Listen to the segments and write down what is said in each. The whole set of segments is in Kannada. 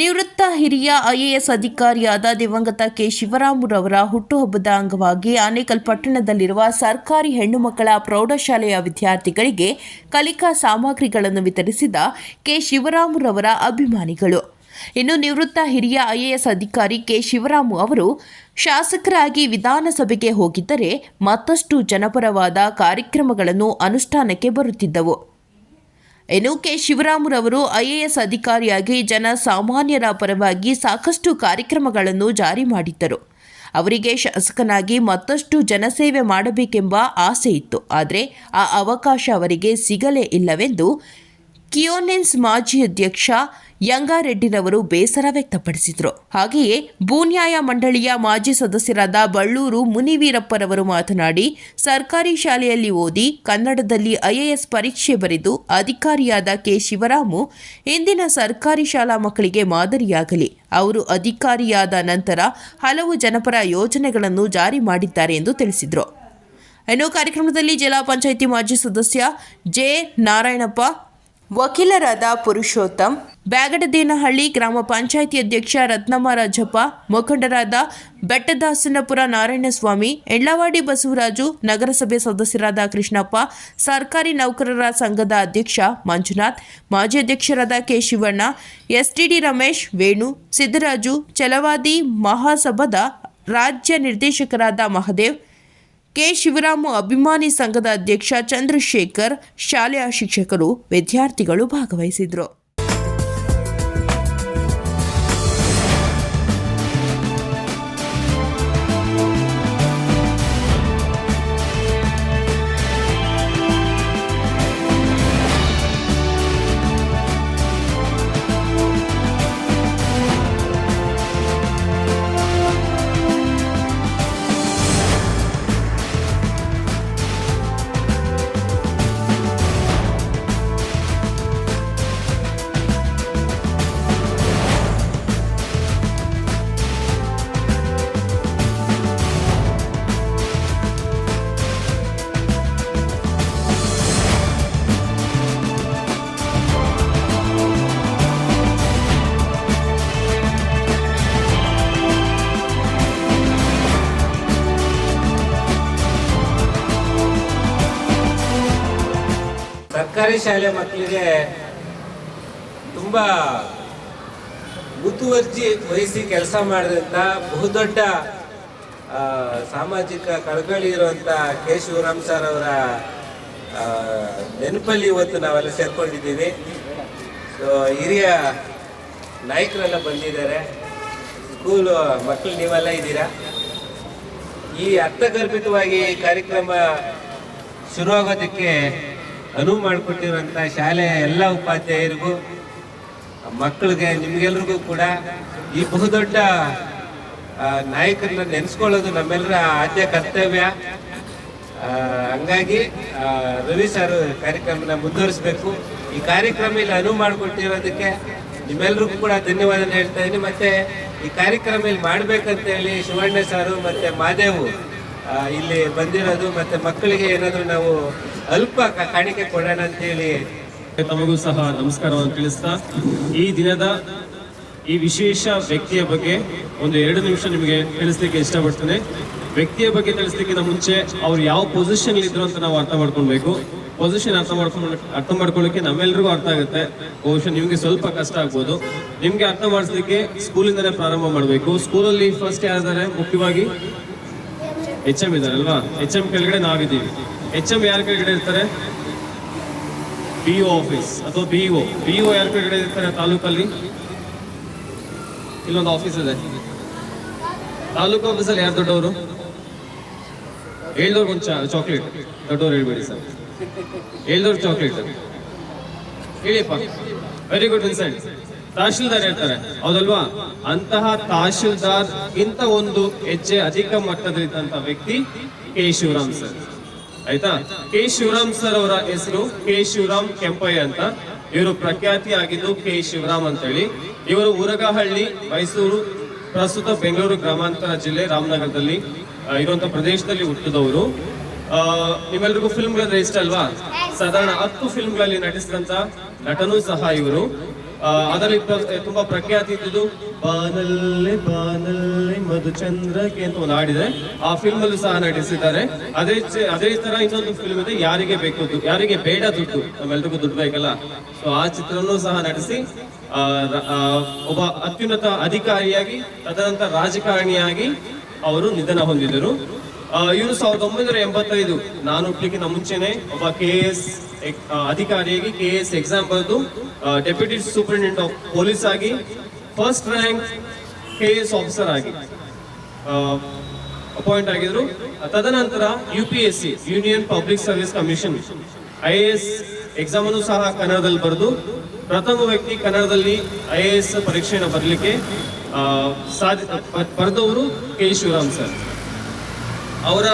ನಿವೃತ್ತ ಹಿರಿಯ ಐಎಎಸ್ ಅಧಿಕಾರಿಯಾದ ದಿವಂಗತ ಕೆ ಶಿವರಾಮುರವರ ಹುಟ್ಟುಹಬ್ಬದ ಅಂಗವಾಗಿ ಆನೇಕಲ್ ಪಟ್ಟಣದಲ್ಲಿರುವ ಸರ್ಕಾರಿ ಹೆಣ್ಣು ಮಕ್ಕಳ ಪ್ರೌಢಶಾಲೆಯ ವಿದ್ಯಾರ್ಥಿಗಳಿಗೆ ಕಲಿಕಾ ಸಾಮಗ್ರಿಗಳನ್ನು ವಿತರಿಸಿದ ಕೆ ಶಿವರಾಮುರವರ ಅಭಿಮಾನಿಗಳು. ಇನ್ನು ನಿವೃತ್ತ ಹಿರಿಯ ಐಎಎಸ್ ಅಧಿಕಾರಿ ಕೆ ಶಿವರಾಮು ಅವರು ಶಾಸಕರಾಗಿ ವಿಧಾನಸಭೆಗೆ ಹೋಗಿದ್ದರೆ ಮತ್ತಷ್ಟು ಜನಪರವಾದ ಕಾರ್ಯಕ್ರಮಗಳನ್ನು ಅನುಷ್ಠಾನಕ್ಕೆ ಬರುತ್ತಿದ್ದವು. ಇನ್ನು ಕೆ ಶಿವರಾಮುರವರು ಐಎಎಸ್ ಅಧಿಕಾರಿಯಾಗಿ ಜನಸಾಮಾನ್ಯರ ಪರವಾಗಿ ಸಾಕಷ್ಟು ಕಾರ್ಯಕ್ರಮಗಳನ್ನು ಜಾರಿ ಮಾಡಿದ್ದರು. ಅವರಿಗೆ ಶಾಸಕನಾಗಿ ಮತ್ತಷ್ಟು ಜನಸೇವೆ ಮಾಡಬೇಕೆಂಬ ಆಸೆ ಇತ್ತು. ಆದರೆ ಆ ಅವಕಾಶ ಅವರಿಗೆ ಸಿಗಲೇ ಇಲ್ಲವೆಂದು ಕಿಯೋನೆನ್ಸ್ ಮಾಜಿ ಅಧ್ಯಕ್ಷ ಯಂಗಾರೆಡ್ಡಿರವರು ಬೇಸರ ವ್ಯಕ್ತಪಡಿಸಿದರು. ಹಾಗೆಯೇ ಭೂನ್ಯಾಯ ಮಂಡಳಿಯ ಮಾಜಿ ಸದಸ್ಯರಾದ ಬಳ್ಳೂರು ಮುನಿವೀರಪ್ಪರವರು ಮಾತನಾಡಿ, ಸರ್ಕಾರಿ ಶಾಲೆಯಲ್ಲಿ ಓದಿ ಕನ್ನಡದಲ್ಲಿ ಐಎಎಸ್ ಪರೀಕ್ಷೆ ಬರೆದು ಅಧಿಕಾರಿಯಾದ ಕೆ ಶಿವರಾಮು ಇಂದಿನ ಸರ್ಕಾರಿ ಶಾಲಾ ಮಕ್ಕಳಿಗೆ ಮಾದರಿಯಾಗಲಿ. ಅವರು ಅಧಿಕಾರಿಯಾದ ನಂತರ ಹಲವು ಜನಪರ ಯೋಜನೆಗಳನ್ನು ಜಾರಿ ಮಾಡಿದ್ದಾರೆ ಎಂದು ತಿಳಿಸಿದರು. ಇನ್ನು ಕಾರ್ಯಕ್ರಮದಲ್ಲಿ ಜಿಲ್ಲಾ ಪಂಚಾಯಿತಿ ಮಾಜಿ ಸದಸ್ಯ ಜೆ ನಾರಾಯಣಪ್ಪ, ವಕೀಲರಾದ ಪುರುಷೋತ್ತಮ್, ಬ್ಯಾಗಡದೇನಹಳ್ಳಿ ಗ್ರಾಮ ಪಂಚಾಯಿತಿ ಅಧ್ಯಕ್ಷ ರತ್ನಮ್ಮ ರಾಜಪ್ಪ, ಮುಖಂಡರಾದ ಬೆಟ್ಟದಾಸನಪುರ ನಾರಾಯಣಸ್ವಾಮಿ, ಎಳ್ಳವಾಡಿ ಬಸವರಾಜು, ನಗರಸಭೆ ಸದಸ್ಯರಾದ ಕೃಷ್ಣಪ್ಪ, ಸರ್ಕಾರಿ ನೌಕರರ ಸಂಘದ ಅಧ್ಯಕ್ಷ ಮಂಜುನಾಥ್, ಮಾಜಿ ಅಧ್ಯಕ್ಷರಾದ ಕೆ ಶಿವಣ್ಣ, ಎಸ್ಟಿಡಿ ರಮೇಶ್, ವೇಣು, ಸಿದ್ದರಾಜು, ಛಲವಾದಿ ಮಹಾಸಭಾದ ರಾಜ್ಯ ನಿರ್ದೇಶಕರಾದ ಮಹದೇವ್, ಕೆ ಶಿವರಾಮು ಅಭಿಮಾನಿ ಸಂಘದ ಅಧ್ಯಕ್ಷ ಚಂದ್ರಶೇಖರ್, ಶಾಲೆಯ ಶಿಕ್ಷಕರು, ವಿದ್ಯಾರ್ಥಿಗಳು ಭಾಗವಹಿಸಿದರು. ಸರ್ಕಾರಿ ಶಾಲೆ ಮಕ್ಕಳಿಗೆ ತುಂಬ ಮುತುವರ್ಜಿ ವಹಿಸಿ ಕೆಲಸ ಮಾಡಿದಂಥ ಬಹುದೊಡ್ಡ ಸಾಮಾಜಿಕ ಕಳಕಳಿ ಇರುವಂಥ ಕೆ ಶಿವರಾಮ್ ಸರ್ ಅವರ ನೆನಪಲ್ಲಿ ಇವತ್ತು ನಾವೆಲ್ಲ ಸೇರ್ಕೊಂಡಿದ್ದೀವಿ. ಸೊ ಹಿರಿಯ ನಾಯಕರೆಲ್ಲ ಬಂದಿದ್ದಾರೆ, ಸ್ಕೂಲು ಮಕ್ಕಳು ನೀವೆಲ್ಲ ಇದ್ದೀರಾ. ಈ ಅರ್ಥಗರ್ಭಿತವಾಗಿ ಕಾರ್ಯಕ್ರಮ ಶುರುವಾಗೋದಕ್ಕೆ ಅನುವು ಮಾಡಿಕೊಟ್ಟಿರುವಂಥ ಶಾಲೆಯ ಎಲ್ಲ ಉಪಾಧ್ಯಾಯರಿಗೂ, ಮಕ್ಕಳಿಗೆ, ನಿಮಗೆಲ್ರಿಗೂ ಕೂಡ ಈ ಬಹುದೊಡ್ಡ ನಾಯಕರನ್ನ ನೆನೆಸ್ಕೊಳ್ಳೋದು ನಮ್ಮೆಲ್ಲರ ಆದ್ಯ ಕರ್ತವ್ಯ. ಹಂಗಾಗಿ ರವಿ ಸರ್ ಕಾರ್ಯಕ್ರಮನ ಮುಂದುವರಿಸಬೇಕು. ಈ ಕಾರ್ಯಕ್ರಮ ಇಲ್ಲಿ ಅನುವು ಮಾಡಿಕೊಟ್ಟಿರೋದಕ್ಕೆ ನಿಮ್ಮೆಲ್ರಿಗೂ ಕೂಡ ಧನ್ಯವಾದ ಹೇಳ್ತಾ ಇದ್ದೀನಿ. ಮತ್ತೆ ಈ ಕಾರ್ಯಕ್ರಮ ಇಲ್ಲಿ ಮಾಡ್ಬೇಕಂತ ಹೇಳಿ ಶಿವಣ್ಣ ಸಾರು ಮತ್ತೆ ಮಾದೇವು ಇಲ್ಲಿ ಬಂದಿರೋದು, ಮತ್ತೆ ಮಕ್ಕಳಿಗೆ ಏನಾದರೂ ನಾವು ಅಲ್ಪ ಕಾಣಿಕೆ ಕೊಡೋಣ ಅಂತೇಳಿ ತಮಗೂ ಸಹ ನಮಸ್ಕಾರವನ್ನು ತಿಳಿಸ್ತಾ, ಈ ದಿನದ ಈ ವಿಶೇಷ ವ್ಯಕ್ತಿಯ ಬಗ್ಗೆ ಒಂದು 2 ನಿಮಿಷ ನಿಮಗೆ ತಿಳಿಸ್ಲಿಕ್ಕೆ ಇಷ್ಟಪಡ್ತೇನೆ. ವ್ಯಕ್ತಿಯ ಬಗ್ಗೆ ತಿಳಿಸ್ಲಿಕ್ಕಿಂತ ಮುಂಚೆ ಅವ್ರು ಯಾವ ಪೊಸಿಷನ್ ಇದ್ರು ಅಂತ ನಾವು ಅರ್ಥ ಮಾಡ್ಕೊಳ್ಬೇಕು. ಪೊಸಿಷನ್ ಅರ್ಥ ಮಾಡ್ಕೊಳ್ಳಿಕ್ಕೆ ನಮ್ಮೆಲ್ರಿಗೂ ಅರ್ಥ ಆಗುತ್ತೆ. ಬಹುಶಃ ನಿಮ್ಗೆ ಸ್ವಲ್ಪ ಕಷ್ಟ ಆಗ್ಬೋದು. ನಿಮ್ಗೆ ಅರ್ಥ ಮಾಡಿಸ್ಲಿಕ್ಕೆ ಸ್ಕೂಲಿಂದಲೇ ಪ್ರಾರಂಭ ಮಾಡಬೇಕು. ಸ್ಕೂಲಲ್ಲಿ ಫಸ್ಟ್ ಯಾರಿದ್ದಾರೆ? ಮುಖ್ಯವಾಗಿ HM ಇದಾರಲ್ವಾ? HM ಕೆಳಗಡೆ ನಾವಿದ್ದೀವಿ. HM ಯಾರ ಕೆಳಗಡೆ ಇರ್ತಾರೆ? BO ಆಫೀಸ್ ಅಥವಾ BO ಯಾರ ಕೆಳಗಡೆ ಇರ್ತಾರೆ? ತಾಲೂಕಲ್ಲಿ ಇಲ್ಲೊಂದು ಆಫೀಸ್ ಇದೆ. ತಾಲೂಕು ಆಫೀಸಲ್ಲಿ ಯಾರು ದೊಡ್ಡವರು? ಹೇಳ್ದವ್ರು ಒಂದು ಚಾಕ್ಲೇಟ್. ದೊಡ್ಡವ್ರು ಹೇಳ್ಬೇಡಿ ಸರ್, ಹೇಳ್ದವ್ರು ಚಾಕ್ಲೇಟ್ ಹೇಳಿಯಪ್ಪ. Very good. ಇನ್ಸೈಡ್ ತಹಶೀಲ್ದಾರ್ ಇರ್ತಾರೆ, ಹೌದಲ್ವಾ? ಅಂತಹ ತಹಶೀಲ್ದಾರ್ ಇಂತ ಒಂದು ಹೆಜ್ಜೆ ಅಧಿಕ ಮಟ್ಟದಲ್ಲಿದ್ದಂತ ವ್ಯಕ್ತಿ ಕೆ ಶಿವರಾಮ್ ಸರ್. ಆಯ್ತಾ? ಕೆ ಶಿವರಾಮ್ ಸರ್ ಅವರ ಹೆಸರು ಕೆ ಶಿವರಾಮ್ ಕೆಂಪಯ್ಯ ಅಂತ. ಇವರು ಪ್ರಖ್ಯಾತಿ ಆಗಿದ್ದು ಕೆ ಶಿವರಾಮ್ ಅಂತ ಹೇಳಿ. ಇವರು ಉರಗಹಳ್ಳಿ, ಮೈಸೂರು, ಪ್ರಸ್ತುತ ಬೆಂಗಳೂರು ಗ್ರಾಮಾಂತರ ಜಿಲ್ಲೆ ರಾಮನಗರದಲ್ಲಿ ಇರುವಂತ ಪ್ರದೇಶದಲ್ಲಿ ಹುಟ್ಟಿದವರು. ನಿಮ್ಮೆಲ್ರಿಗೂ ಫಿಲ್ಮ್ಗಳಂದ್ರೆ ಇಷ್ಟ ಅಲ್ವಾ? ಸಾಧಾರಣ 10 ಫಿಲ್ಮ್ಗಳಲ್ಲಿ ನಟಿಸಿದಂತ ನಟನೂ ಸಹ ಇವರು. ಅದರಲ್ಲಿ ತುಂಬಾ ಪ್ರಖ್ಯಾತಿ ಇದ್ದುದು ಬಾನಲ್ಲೆ ಬಾನಲ್ಲೆ ಮಧುಚಂದ್ರಕ್ಕೆ ಅಂತ ಒಂದು ಹಾಡಿದೆ. ಆ ಫಿಲ್ಮ್ ಅಲ್ಲೂ ಸಹ ನಟಿಸಿದ್ದಾರೆ. ಅದೇ ತರ ಇನ್ನೊಂದು ಫಿಲ್ಮ್ ಇದೆ, ಯಾರಿಗೆ ಬೇಕು ಯಾರಿಗೆ ಬೇಡ ದುಡ್ಡು, ನಮ್ಮೆಲ್ರಿಗೂ ದುಡ್ಡು ಬೇಕಲ್ಲ. ಸೊ ಆ ಚಿತ್ರನೂ ಸಹ ನಟಿಸಿ ಒಬ್ಬ ಅತ್ಯುನ್ನತ ಅಧಿಕಾರಿಯಾಗಿ ತದನಂತರ ರಾಜಕಾರಣಿಯಾಗಿ ಅವರು ನಿಧನ ಹೊಂದಿದರು. ಇವರು 1985 ನಾನು ಹುಟ್ಟಲಿಕ್ಕಿಂತ ಮುಂಚೆನೆ ಒಬ್ಬ KS ಅಧಿಕಾರಿಯಾಗಿ KS ಎಕ್ಸಾಮ್ ಬರೆದು ಡೆಪ್ಯೂಟಿ ಸೂಪರಿಂಟೆಂಡೆಂಟ್ ಆಫ್ ಪೊಲೀಸ್ ಆಗಿ ಫಸ್ಟ್ ರ್ಯಾಂಕ್ KS ಆಫೀಸರ್ ಆಗಿ ಅಪಾಯಿಂಟ್ ಆಗಿದ್ರು. ತದನಂತರ UPSC union public service commission IAS exam ಅನ್ನು ಸಹ ಕನ್ನಡದಲ್ಲಿ ಬರೆದು ಪ್ರಥಮ ವ್ಯಕ್ತಿ ಕನ್ನಡದಲ್ಲಿ IAS ಪರೀಕ್ಷೆಯನ್ನು ಬರಲಿಕ್ಕೆ ಬರೆದವರು K. ಶಿವರಾಮ್ ಸರ್. ಅವರ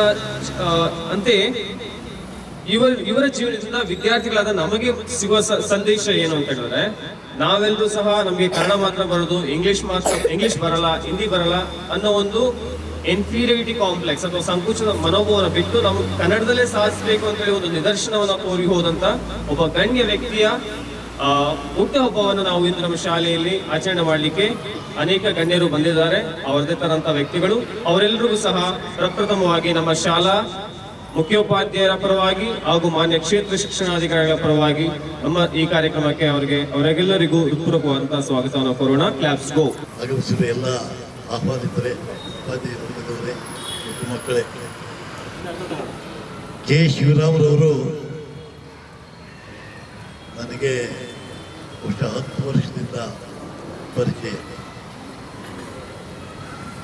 ಅಂತೆಯೇ ಇವರ ಜೀವನದಿಂದ ವಿದ್ಯಾರ್ಥಿಗಳಾದ ನಮಗೆ ಸಿಗುವ ಸಂದೇಶ ಏನು ಅಂತ ಹೇಳಿದ್ರೆ, ನಾವೆಲ್ಲರೂ ಸಹ ನಮಗೆ ಕನ್ನಡ ಮಾತ್ರ ಬರೋದು, ಇಂಗ್ಲಿಷ್ ಬರಲ್ಲ, ಹಿಂದಿ ಬರಲ್ಲ ಅನ್ನೋ ಒಂದು ಇನ್ಫೀರಿಯಾರಿಟಿ ಕಾಂಪ್ಲೆಕ್ಸ್ ಅಥವಾ ಸಂಕುಚದ ಮನೋಭಾವನ ಬಿಟ್ಟು ನಾವು ಕನ್ನಡದಲ್ಲೇ ಸಾಧಿಸಬೇಕು ಅಂತ ಹೇಳಿ ಒಂದು ನಿದರ್ಶನವನ್ನು ತೋರಿ ಹೋದಂತ ಒಬ್ಬ ಗಣ್ಯ ವ್ಯಕ್ತಿಯ ಹುಟ್ಟುಹಬ್ಬವನ್ನು ನಾವು ಇಂದು ನಮ್ಮ ಶಾಲೆಯಲ್ಲಿ ಆಚರಣೆ ಮಾಡಲಿಕ್ಕೆ ಅನೇಕ ಗಣ್ಯರು ಬಂದಿದ್ದಾರೆ. ಅವರದೇ ತರಂತ ವ್ಯಕ್ತಿಗಳು, ಅವರೆಲ್ಲರಿಗೂ ಸಹ ಪ್ರಪ್ರಥಮವಾಗಿ ನಮ್ಮ ಶಾಲಾ ಮುಖ್ಯೋಪಾಧ್ಯಾಯರ ಪರವಾಗಿ ಹಾಗೂ ಮಾನ್ಯ ಕ್ಷೇತ್ರ ಶಿಕ್ಷಣಾಧಿಕಾರಿಗಳ ಪರವಾಗಿ ನಮ್ಮ ಈ ಕಾರ್ಯಕ್ರಮಕ್ಕೆ ಅವರಿಗೆಲ್ಲರಿಗೂ ಹೃತ್ಪೂರ್ವಕವಾದಂತಹ ಸ್ವಾಗತವನ್ನು ಕೋರೋಣ. ಕ್ಲಾಪ್ಸ್ ಗೋ. ಆಗಮಿಸಿದ ಎಲ್ಲ ಆಹ್ವಾನಿತರೆ, ಉಪಾಧ್ಯಾಯ ವರ್ಗದವರೇ ಮತ್ತು ಮಕ್ಕಳೇ, K. ಶಿವರಾಮ್ರವರು ನನಗೆ ಬಹುಶಃ 10 ವರ್ಷದಿಂದ ಪರಿಚಯ.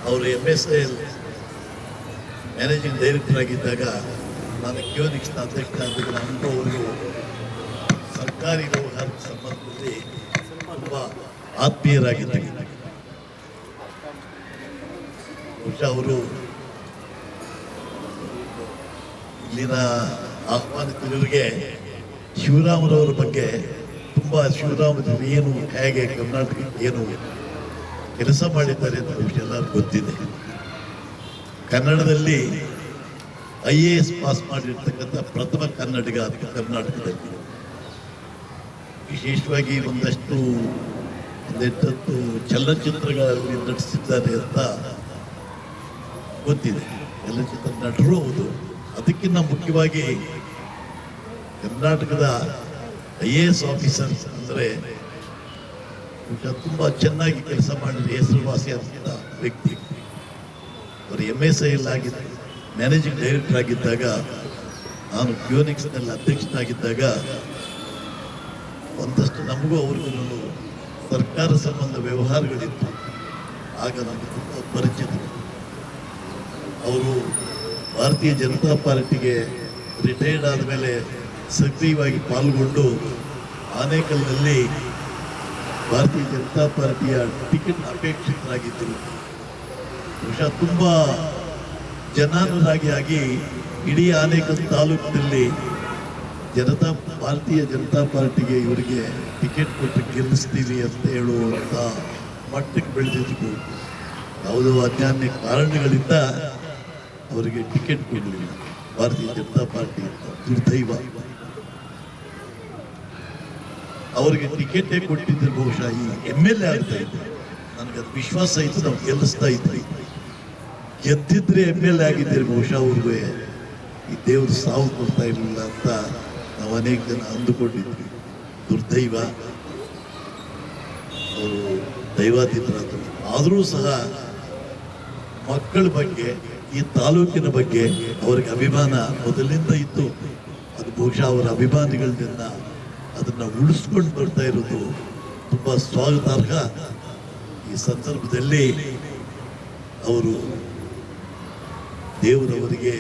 ಅವರು MSIL ಮ್ಯಾನೇಜಿಂಗ್ ಡೈರೆಕ್ಟರ್ ಆಗಿದ್ದಾಗ ನಾನು ಕ್ಯೂನಿಕ್ಸ್ನ ಅಧ್ಯಕ್ಷ ಆಗಿದ್ದ ನನಗೂ ಅವರಿಗೂ ಸರ್ಕಾರಿ ವ್ಯವಹಾರದ ಸಂಬಂಧದಲ್ಲಿ ತುಂಬ ಆತ್ಮೀಯರಾಗಿದ್ದರು. ಬಹುಶಃ ಅವರು ಇಲ್ಲಿನ ಆಹ್ವಾನಿತರಿಗೆ ಶಿವರಾಮರವರ ಬಗ್ಗೆ ತುಂಬ, ಶಿವರಾಮರು ಏನು, ಹೇಗೆ ಕರ್ನಾಟಕಕ್ಕೆ ಏನು ಕೆಲಸ ಮಾಡಿದ್ದಾರೆ ಅಂತ ಬಹುಶಃ ಎಲ್ಲರಿಗೂ ಗೊತ್ತಿದೆ. ಕನ್ನಡದಲ್ಲಿ IAS ಪಾಸ್ ಮಾಡಿರ್ತಕ್ಕಂಥ ಪ್ರಥಮ ಕನ್ನಡಿಗ ಕರ್ನಾಟಕದಲ್ಲಿ. ವಿಶೇಷವಾಗಿ ಒಂದಷ್ಟು ಚಲನಚಿತ್ರಗಳಲ್ಲಿ ನಟಿಸಿದ್ದಾರೆ ಅಂತ ಗೊತ್ತಿದೆ. ಚಲನಚಿತ್ರ ನಟರು ಹೌದು. ಅದಕ್ಕಿಂತ ಮುಖ್ಯವಾಗಿ ಕರ್ನಾಟಕದ IAS ಆಫೀಸರ್ ಅಂದರೆ ತುಂಬ ಚೆನ್ನಾಗಿ ಕೆಲಸ ಮಾಡಿದ ಹೆಸರುವಾಸಿಯಾದಂಥ ವ್ಯಕ್ತಿ. ಅವರು MSIL ಆಗಿದ್ದ ಮ್ಯಾನೇಜಿಂಗ್ ಡೈರೆಕ್ಟರ್ ಆಗಿದ್ದಾಗ, ನಾನು ಕ್ಯೂನಿಕ್ಸ್ನಲ್ಲಿ ಅಧ್ಯಕ್ಷನಾಗಿದ್ದಾಗ ಒಂದಷ್ಟು ನಮಗೂ ಅವ್ರಿಗೂ ಸರ್ಕಾರ ಸಂಬಂಧ ವ್ಯವಹಾರಗಳಿತ್ತು. ಆಗ ನಮಗೆ ತುಂಬ ಪರಿಚಿತ. ಅವರು ಭಾರತೀಯ ಜನತಾ ಪಾರ್ಟಿಗೆ ರಿಟೈರ್ಡ್ ಆದಮೇಲೆ ಸಕ್ರಿಯವಾಗಿ ಪಾಲ್ಗೊಂಡು ಆನೇಕಲ್ನಲ್ಲಿ ಭಾರತೀಯ ಜನತಾ ಪಾರ್ಟಿಯ ಟಿಕೆಟ್ ಅಪೇಕ್ಷಿತರಾಗಿದ್ದರು. ಬಹುಶಃ ತುಂಬ ಜನಾನುರಾಗಿಯಾಗಿ ಇಡೀ ಆನೇಕಲ್ ತಾಲೂಕಿನಲ್ಲಿ ಭಾರತೀಯ ಜನತಾ ಪಾರ್ಟಿಗೆ ಇವರಿಗೆ ಟಿಕೆಟ್ ಕೊಟ್ಟು ಗೆಲ್ಲಿಸ್ತೀವಿ ಅಂತ ಹೇಳುವಂಥ ಮಟ್ಟಕ್ಕೆ ಬೆಳೆದಿದ್ರು. ಯಾವುದೋ ಅಜ್ಞಾನ ಕಾರಣಗಳಿಂದ ಅವರಿಗೆ ಟಿಕೆಟ್ ಕೊಡಲಿಲ್ಲ ಭಾರತೀಯ ಜನತಾ ಪಾರ್ಟಿ ಅಂತ. ದುರ್ದೈವ. ಅವರಿಗೆ ಟಿಕೆಟೇ ಕೊಟ್ಟಿದ್ದರೆ ಬಹುಶಃ ಈ MLA ಆಗ್ತಾ ಇತ್ತು. ನನಗದು ವಿಶ್ವಾಸ ಇತ್ತು, ನಾವು ಗೆಲ್ಲಿಸ್ತಾ ಇದ್ವಿ. ಗೆದ್ದಿದ್ರೆ MLA ಆಗಿದ್ದೀರಿ ಬಹುಶಃ ಅವ್ರಿಗೂ ಈ ದೇವರು ಸಾವು ಕೊಡ್ತಾ ಇರಲಿಲ್ಲ ಅಂತ ನಾವು ಅನೇಕ ಜನ ಅಂದುಕೊಂಡಿದ್ವಿ. ದುರ್ದೈವ. ಅವರು ದೈವಾತೀತರಾದರು. ಆದರೂ ಸಹ ಮಕ್ಕಳ ಬಗ್ಗೆ, ಈ ತಾಲೂಕಿನ ಬಗ್ಗೆ ಅವರಿಗೆ ಅಭಿಮಾನ ಮೊದಲಿಂದ ಇತ್ತು. ಅದು ಬಹುಶಃ ಅವರ ಅಭಿಮಾನಿಗಳಿಂದ ಅದನ್ನು ಉಳಿಸ್ಕೊಂಡು ಬರ್ತಾ ಇರೋದು ತುಂಬ ಸ್ವಾಗತಾರ್ಹ. ಈ ಸಂದರ್ಭದಲ್ಲಿ ಅವರು ದೇವರವರಿಗೆ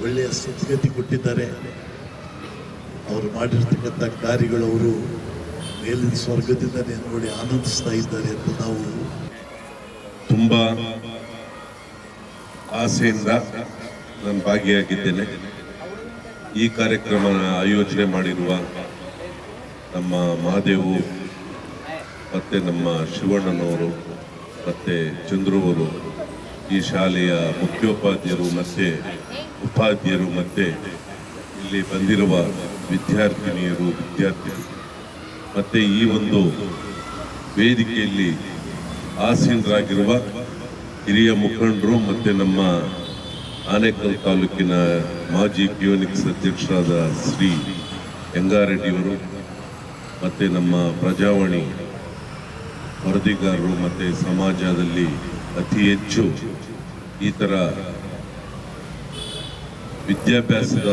ಒಳ್ಳೆಯ ಸದ್ಗತಿ ಕೊಟ್ಟಿದ್ದಾರೆ. ಅವರು ಮಾಡಿರ್ತಕ್ಕಂಥ ಕಾರ್ಯಗಳು ಅವರು ಮೇಲಿನ ಸ್ವರ್ಗದಿಂದಲೇ ನೋಡಿ ಆನಂದಿಸ್ತಾ ಇದ್ದಾರೆ ಅಂತ ನಾವು ತುಂಬ ಆಸೆಯಿಂದ ನಾನು ಭಾಗಿಯಾಗಿದ್ದೇನೆ. ಈ ಕಾರ್ಯಕ್ರಮ ಆಯೋಜನೆ ಮಾಡಿರುವ ನಮ್ಮ ಮಹಾದೇವು ಮತ್ತು ನಮ್ಮ ಶಿವಣ್ಣನವರು ಮತ್ತು ಚಂದ್ರವರು, ಈ ಶಾಲೆಯ ಮುಖ್ಯೋಪಾಧ್ಯಾಯರು ಮತ್ತು ಉಪಾಧ್ಯಾಯರು ಮತ್ತು ಇಲ್ಲಿ ಬಂದಿರುವ ವಿದ್ಯಾರ್ಥಿನಿಯರು, ವಿದ್ಯಾರ್ಥಿಗಳು ಮತ್ತು ಈ ಒಂದು ವೇದಿಕೆಯಲ್ಲಿ ಆಸೀನರಾಗಿರುವ ಹಿರಿಯ ಮುಖಂಡರು ಮತ್ತು ನಮ್ಮ ಆನೇಕಲ್ ತಾಲೂಕಿನ ಮಾಜಿ ಪಿಯೋನಿಕ್ಸ್ ಅಧ್ಯಕ್ಷರಾದ ಶ್ರೀ ಯಂಗಾರೆಡ್ಡಿಯವರು ಮತ್ತು ನಮ್ಮ ಪ್ರಜಾವಾಣಿ ವರದಿಗಾರರು ಮತ್ತು ಸಮಾಜದಲ್ಲಿ ಅತಿ ಹೆಚ್ಚು ಈ ಥರ ವಿದ್ಯಾಭ್ಯಾಸದ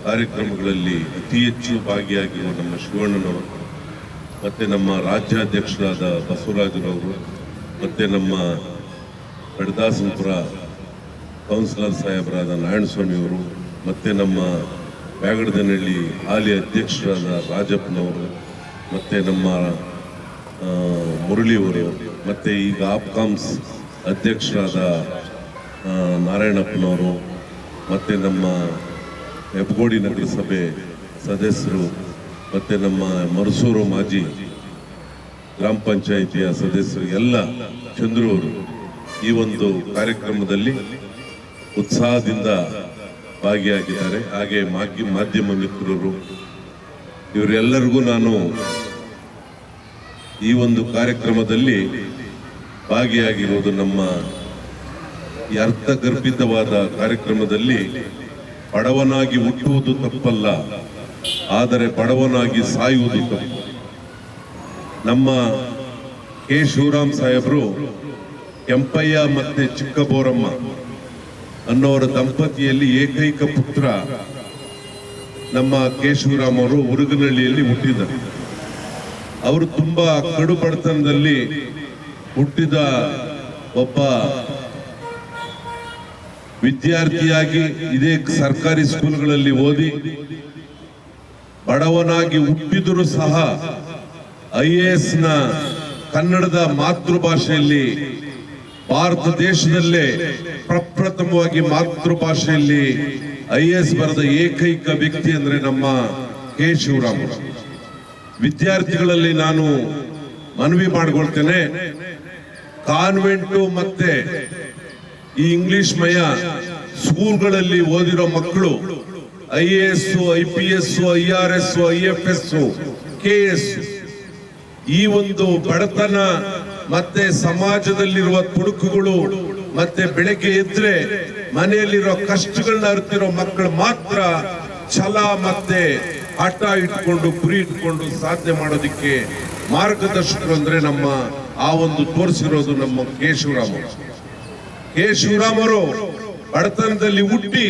ಕಾರ್ಯಕ್ರಮಗಳಲ್ಲಿ ಅತಿ ಹೆಚ್ಚು ಭಾಗಿಯಾಗಿರುವ ನಮ್ಮ ಶಿವಣ್ಣನವರು ಮತ್ತು ನಮ್ಮ ರಾಜ್ಯಾಧ್ಯಕ್ಷರಾದ ಬಸವರಾಜರವರು ಮತ್ತು ನಮ್ಮ ಕಡದಾಸನಪುರ ಕೌನ್ಸಿಲರ್ ಸಾಹೇಬರಾದ ನಾರಾಯಣಸ್ವಾಮಿಯವರು ಮತ್ತು ನಮ್ಮ ಬ್ಯಾಗಡದನಹಳ್ಳಿ ಹಾಲಿ ಅಧ್ಯಕ್ಷರಾದ ರಾಜಪ್ಪನವರು ಮತ್ತು ನಮ್ಮ ಮುರಳಿಯವರು ಮತ್ತು ಈಗ ಆಪ್ಕಾಮ್ಸ್ ಅಧ್ಯಕ್ಷರಾದ ನಾರಾಯಣಪ್ಪನವರು ಮತ್ತು ನಮ್ಮ ಹೆಬ್ಬಗೋಡಿ ನಗರಸಭೆ ಸದಸ್ಯರು ಮತ್ತು ನಮ್ಮ ಮರಸೂರು ಮಾಜಿ ಗ್ರಾಮ ಪಂಚಾಯಿತಿಯ ಸದಸ್ಯರು ಎಲ್ಲ ಚಂದ್ರವರು ಈ ಒಂದು ಕಾರ್ಯಕ್ರಮದಲ್ಲಿ ಉತ್ಸಾಹದಿಂದ ಭಾಗಿಯಾಗಿದ್ದಾರೆ. ಹಾಗೆ ಮಾಧ್ಯಮ ಮಿತ್ರರು ಇವರೆಲ್ಲರಿಗೂ ನಾನು ಈ ಒಂದು ಕಾರ್ಯಕ್ರಮದಲ್ಲಿ ಭಾಗಿಯಾಗಿರುವುದು ನಮ್ಮ ಈ ಅರ್ಥಗರ್ಭಿತವಾದ ಕಾರ್ಯಕ್ರಮದಲ್ಲಿ ಬಡವನಾಗಿ ಹುಟ್ಟುವುದು ತಪ್ಪಲ್ಲ, ಆದರೆ ಬಡವನಾಗಿ ಸಾಯುವುದು ತಪ್ಪು. ನಮ್ಮ ಕೆ ಶಿವರಾಮ್ ಸಾಹೇಬರು ಕೆಂಪಯ್ಯ ಮತ್ತೆ ಚಿಕ್ಕಬೋರಮ್ಮ ಅನ್ನೋರ ದಂಪತಿಯಲ್ಲಿ ಏಕೈಕ ಪುತ್ರ ನಮ್ಮ ಕೆ ಶಿವರಾಮ್ ಅವರು ಉರುಗನಹಳ್ಳಿಯಲ್ಲಿ ಹುಟ್ಟಿದರು. ಅವರು ತುಂಬಾ ಕಡು ಬಡತನದಲ್ಲಿ ಹುಟ್ಟಿದ ಒಬ್ಬ ವಿದ್ಯಾರ್ಥಿಯಾಗಿ ಇದೇ ಸರ್ಕಾರಿ ಸ್ಕೂಲ್ಗಳಲ್ಲಿ ಓದಿ ಬಡವನಾಗಿ ಹುಟ್ಟಿದರೂ ಸಹ IAS ನ ಕನ್ನಡದ ಮಾತೃಭಾಷೆಯಲ್ಲಿ ಭಾರತ ದೇಶದಲ್ಲೇ ಪ್ರಪ್ರಥಮವಾಗಿ ಮಾತೃಭಾಷೆಯಲ್ಲಿ IAS ಬರೆದ ಏಕೈಕ ವ್ಯಕ್ತಿ ಅಂದ್ರೆ ನಮ್ಮ ಕೆ ಶಿವರಾಮ್. ವಿದ್ಯಾರ್ಥಿಗಳಲ್ಲಿ ನಾನು ಮನವಿ ಮಾಡಿಕೊಳ್ತೇನೆ, ಕಾನ್ವೆಂಟು ಮತ್ತೆ ಈ ಇಂಗ್ಲಿಷ್ ಮಯ ಸ್ಕೂಲ್ಗಳಲ್ಲಿ ಓದಿರೋ ಮಕ್ಕಳು IAS, IPS, IRS, IFS, KS ಈ ಒಂದು ಬಡತನ ಮತ್ತೆ ಸಮಾಜದಲ್ಲಿರುವ ತುಡುಕುಗಳು ಮತ್ತೆ ಬೆಳಗ್ಗೆ ಎದ್ರೆ ಮನೆಯಲ್ಲಿರೋ ಕಷ್ಟಗಳನ್ನ ಅರಿತಿರೋ ಮಕ್ಕಳು ಮಾತ್ರ ಛಲ ಮತ್ತೆ ಹಠ ಇಟ್ಕೊಂಡು ಗುರಿ ಇಟ್ಕೊಂಡು ಸಾಧನೆ ಮಾಡೋದಿಕ್ಕೆ ಮಾರ್ಗದರ್ಶಕರು ಅಂದ್ರೆ ನಮ್ಮ ಆ ಒಂದು ತೋರಿಸಿರೋದು ನಮ್ಮ ಕೆ ಶಿವರಾಮ್. ಕೆ ಶಿವರಾಮ್ ಅವರು ಬಡತನದಲ್ಲಿ ಹುಟ್ಟಿ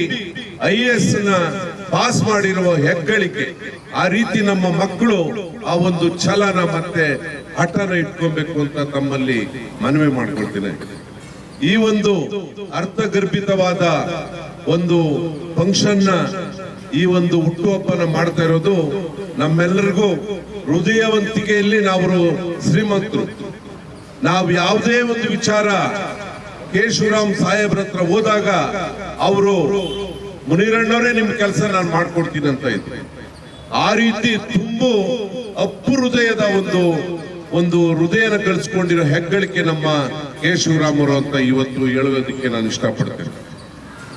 IAS ನ ಪಾಸ್ ಮಾಡಿರುವ ಹೆಗ್ಗಳಿಕೆ. ಆ ರೀತಿ ನಮ್ಮ ಮಕ್ಕಳು ಆ ಒಂದು ಛಲನ ಮತ್ತೆ ಹಠನ ಇಟ್ಕೊಬೇಕು ಅಂತ ತಮ್ಮಲ್ಲಿ ಮನವಿ ಮಾಡ್ಕೊಳ್ತೀನಿ. ಈ ಒಂದು ಅರ್ಥಗರ್ಭಿತವಾದ ಒಂದು ಫಂಕ್ಷನ್ ನ ಈ ಒಂದು ಹುಟ್ಟುಹಬ್ಬನ ಮಾಡ್ತಾ ಇರೋದು ನಮ್ಮೆಲ್ಲರಿಗೂ ಹೃದಯವಂತಿಕೆಯಲ್ಲಿ ನಾವು ಶ್ರೀಮಂತರು. ನಾವು ಯಾವುದೇ ಒಂದು ವಿಚಾರ ಕೆ ಶಿವರಾಮ್ ಸಾಹೇಬ್ರ ಹತ್ರ ಹೋದಾಗ ಅವರು ಮುನಿರಣ್ಣವರೇ ನಿಮ್ ಕೆಲಸ ನಾನು ಮಾಡ್ಕೊಡ್ತೀನಿ ಅಂತ ಇದ್ರು. ಆ ರೀತಿ ತುಂಬು ಅಪ್ಪು ಹೃದಯದ ಒಂದು ಹೃದಯನ ಗಳಿಸ್ಕೊಂಡಿರೋ ಹೆಗ್ಗಳಿಕೆ ನಮ್ಮ ಕೆ ಶಿವರಾಮ್ ಅವರು ಅಂತ ಇವತ್ತು ಹೇಳುವುದಕ್ಕೆ ನಾನು ಇಷ್ಟಪಡ್ತೇನೆ.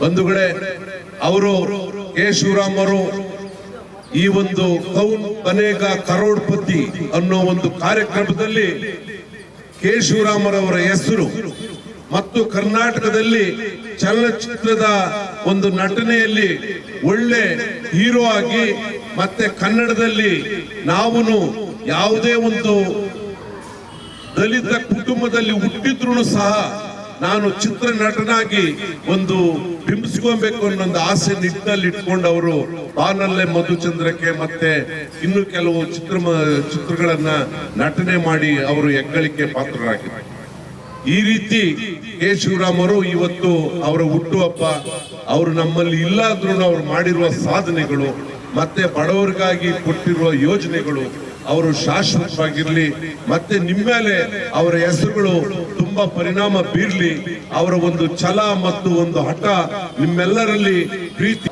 ಬಂಧುಗಳೇ, ಅವರು ಕೆ ಶಿವರಾಮ್ ಅವರು ಈ ಒಂದು ಕೌನ್ ಬನೇಗಾ ಕರೋಡ್ಪತಿ ಅನ್ನೋ ಒಂದು ಕಾರ್ಯಕ್ರಮದಲ್ಲಿ ಕೆ ಶಿವರಾಮ್ ಅವರ ಹೆಸರು ಮತ್ತು ಕರ್ನಾಟಕದಲ್ಲಿ ಚಲನಚಿತ್ರದ ಒಂದು ನಟನೆಯಲ್ಲಿ ಒಳ್ಳೆ ಹೀರೋ ಆಗಿ ಮತ್ತೆ ಕನ್ನಡದಲ್ಲಿ ನಾವು ಯಾವುದೇ ಒಂದು ದಲಿತ ಕುಟುಂಬದಲ್ಲಿ ಹುಟ್ಟಿದ್ರು ಸಹ ನಾನು ಚಿತ್ರ ನಟನಾಗಿ ಒಂದು ಬಿಂಬಿಸ್ಕೊಬೇಕು ಅನ್ನೋ ಒಂದು ಆಸೆ ನಿಟ್ಟಿನಲ್ಲಿ ಇಟ್ಕೊಂಡು ಅವರು ಬಾನಲ್ಲೇ ಮಧುಚಂದ್ರಕ್ಕೆ ಮತ್ತೆ ಇನ್ನು ಕೆಲವು ಚಿತ್ರಗಳನ್ನ ನಟನೆ ಮಾಡಿ ಅವರು ಹೆಗ್ಗಳಿಕೆ ಪಾತ್ರರಾಗಿದ್ದಾರೆ. ಈ ರೀತಿ ಕೆ ಶಿವರಾಮ್ ಅವರು ಇವತ್ತು ಅವರ ಹುಟ್ಟುಹಬ್ಬ, ಅವರು ನಮ್ಮಲ್ಲಿ ಇಲ್ಲಾದ್ರೂ ಅವರು ಮಾಡಿರುವ ಸಾಧನೆಗಳು ಮತ್ತೆ ಬಡವರಿಗಾಗಿ ಕೊಟ್ಟಿರುವ ಯೋಜನೆಗಳು ಅವರು ಶಾಶ್ವತವಾಗಿರ್ಲಿ, ಮತ್ತೆ ನಿಮ್ಮ ಮೇಲೆ ಅವರ ಹೆಸರುಗಳು ತುಂಬಾ ಪರಿಣಾಮ ಬೀರ್ಲಿ. ಅವರ ಒಂದು ಛಲ ಮತ್ತು ಒಂದು ಹಠ ನಿಮ್ಮೆಲ್ಲರಲ್ಲಿ ಪ್ರೀತಿ.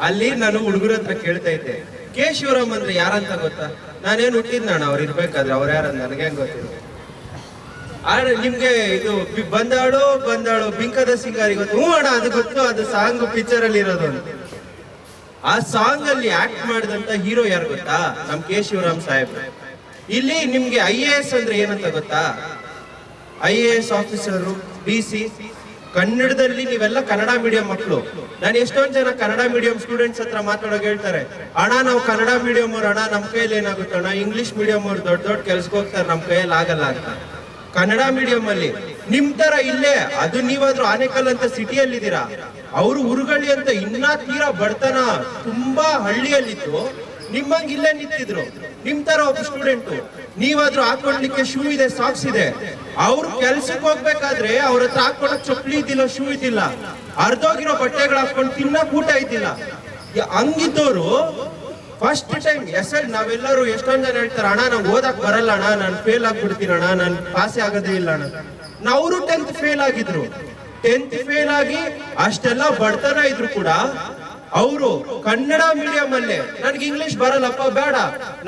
ಅಲ್ಲಿ ನಾನು ಹುಡುಗರ ಹತ್ರ ಕೇಳ್ತಾ ಇದ್ದೆ, ಕೆ ಶಿವರಾಮ್ ಅಂದ್ರೆ ಯಾರಂತ ಗೊತ್ತಾ? ನಾನೇನು ಹುಟ್ಟಿದ್ ನಾನು ಅವ್ರು ಇರ್ಬೇಕಾದ್ರೆ ಅವ್ರು ಯಾರಂತ ನನಗೆ ಹೆಂಗ್ ಗೊತ್ತಿಲ್ಲ. ನಿಮ್ಗೆ ಇದು ಬಂದಾಡು ಬಿಂಕದ ಸಿಂಗಾರಿ ಗೊತ್ತು? ಹ್ಞೂ ಅಣ್ಣ, ಅದು ಗೊತ್ತು, ಅದು ಸಾಂಗ್ ಪಿಕ್ಚರ್ ಅಲ್ಲಿ ಇರೋದು. ಆ ಸಾಂಗ್ ಅಲ್ಲಿ ಆಕ್ಟ್ ಮಾಡಿದಂತ ಹೀರೋ ಯಾರು ಗೊತ್ತಾ? ನಮ್ ಕೆ ಶಿವರಾಮ್ ಸಾಹೇಬ್. ಇಲ್ಲಿ ನಿಮ್ಗೆ IAS ಅಂದ್ರೆ ಏನಂತ ಗೊತ್ತಾ? IAS ಆಫೀಸರು, DC, ಕನ್ನಡದಲ್ಲಿ ನೀವೆಲ್ಲ ಕನ್ನಡ ಮೀಡಿಯಂ ಮಕ್ಕಳು. ನಾನು ಎಷ್ಟೊಂದ್ ಜನ ಕನ್ನಡ ಮೀಡಿಯಂ ಸ್ಟೂಡೆಂಟ್ಸ್ ಹತ್ರ ಮಾತಾಡೋಕೆ ಹೇಳ್ತಾರೆ, ಅಣ್ಣ ನಾವು ಕನ್ನಡ ಮೀಡಿಯಂ ಅವ್ರು, ಅಣ್ಣ ನಮ್ ಕೈಯಲ್ಲಿ ಏನಾಗುತ್ತೆ ಅಣ್ಣ, ಇಂಗ್ಲಿಷ್ ಮೀಡಿಯಂ ಅವ್ರು ದೊಡ್ಡ ದೊಡ್ಡ ಕೆಲ್ಸಕ್ಕೆ ಹೋಗ್ತಾರೆ, ನಮ್ ಕೈಯಲ್ಲಿ ಆಗಲ್ಲ ಅಂತ. ಕನ್ನಡ ಮೀಡಿಯಂ ಅಲ್ಲಿ ನಿಮ್ ತರ ಇಲ್ಲೇ, ಅದು ನೀವಾದ್ರೂ ಆನೇಕಲ್ ಅಂತ ಸಿಟಿಯಲ್ಲಿ ಇದ್ದೀರಾ, ಅವರು ಉರುಗಳ್ಳಿ ಅಂತ ಇನ್ನ ತೀರಾ ಬಡತನ ತುಂಬಾ ಹಳ್ಳಿಯಲ್ಲಿತ್ತು, ನಿಮ್ಮಂಗ್ ಇಲ್ಲೇ ನಿಂತಿದ್ರು. ನಿಮ್ ತರ ಒಬ್ಬ ಸ್ಟೂಡೆಂಟ್, ನೀವಾದ್ರೂ ಹಾಕೊಳ್ಲಿಕ್ಕೆ ಶೂ ಇದೆ, ಸಾಕ್ಸ್ ಇದೆ. ಅವ್ರು ಕೆಲ್ಸಕ್ಕೆ ಹೋಗ್ಬೇಕಾದ್ರೆ ಅವ್ರ ಹತ್ರ ಹಾಕೊಳಕ್ ಚಪ್ಪಲಿ ಇದ್ದಿಲ್ಲ, ಶೂ ಇದ್ದಿಲ್ಲ, ಅರ್ಧೋಗಿರೋ ಬಟ್ಟೆಗಳು ಹಾಕೊಂಡು ತಿನ್ನಕ್ ಊಟ ಇದ್ದಿಲ್ಲ. ಹಂಗಿದ್ದವರು ಫಸ್ಟ್ ಟೈಮ್ ನಾವೆಲ್ಲರೂ ಎಷ್ಟೊಂದ್ ಜನ ಹೇಳ್ತಾರೆ, ಅಣ್ಣ ನಂಗೆ ಓದಕ್ ಬರಲ್ಲ ಅಣ್ಣ, ನಾನು ಫೇಲ್ ಆಗ್ಬಿಡ್ತೀನಿ ಅಣ್ಣ, ನಾನು ಪಾಸೇ ಆಗೋದೇ ಇಲ್ಲ ಅಣ್ಣ. ಅವರು 10th ಫೇಲ್ ಆಗಿದ್ರು. 10th ಫೇಲ್ ಆಗಿ ಅಷ್ಟೆಲ್ಲ ಬಡತನ ಇದ್ರು ಕೂಡ ಅವರು ಕನ್ನಡ ಮೀಡಿಯಂ ಅಲ್ಲೇ, ನನ್ಗೆ ಇಂಗ್ಲಿಷ್ ಬರಲ್ಲಪ್ಪ ಬೇಡ,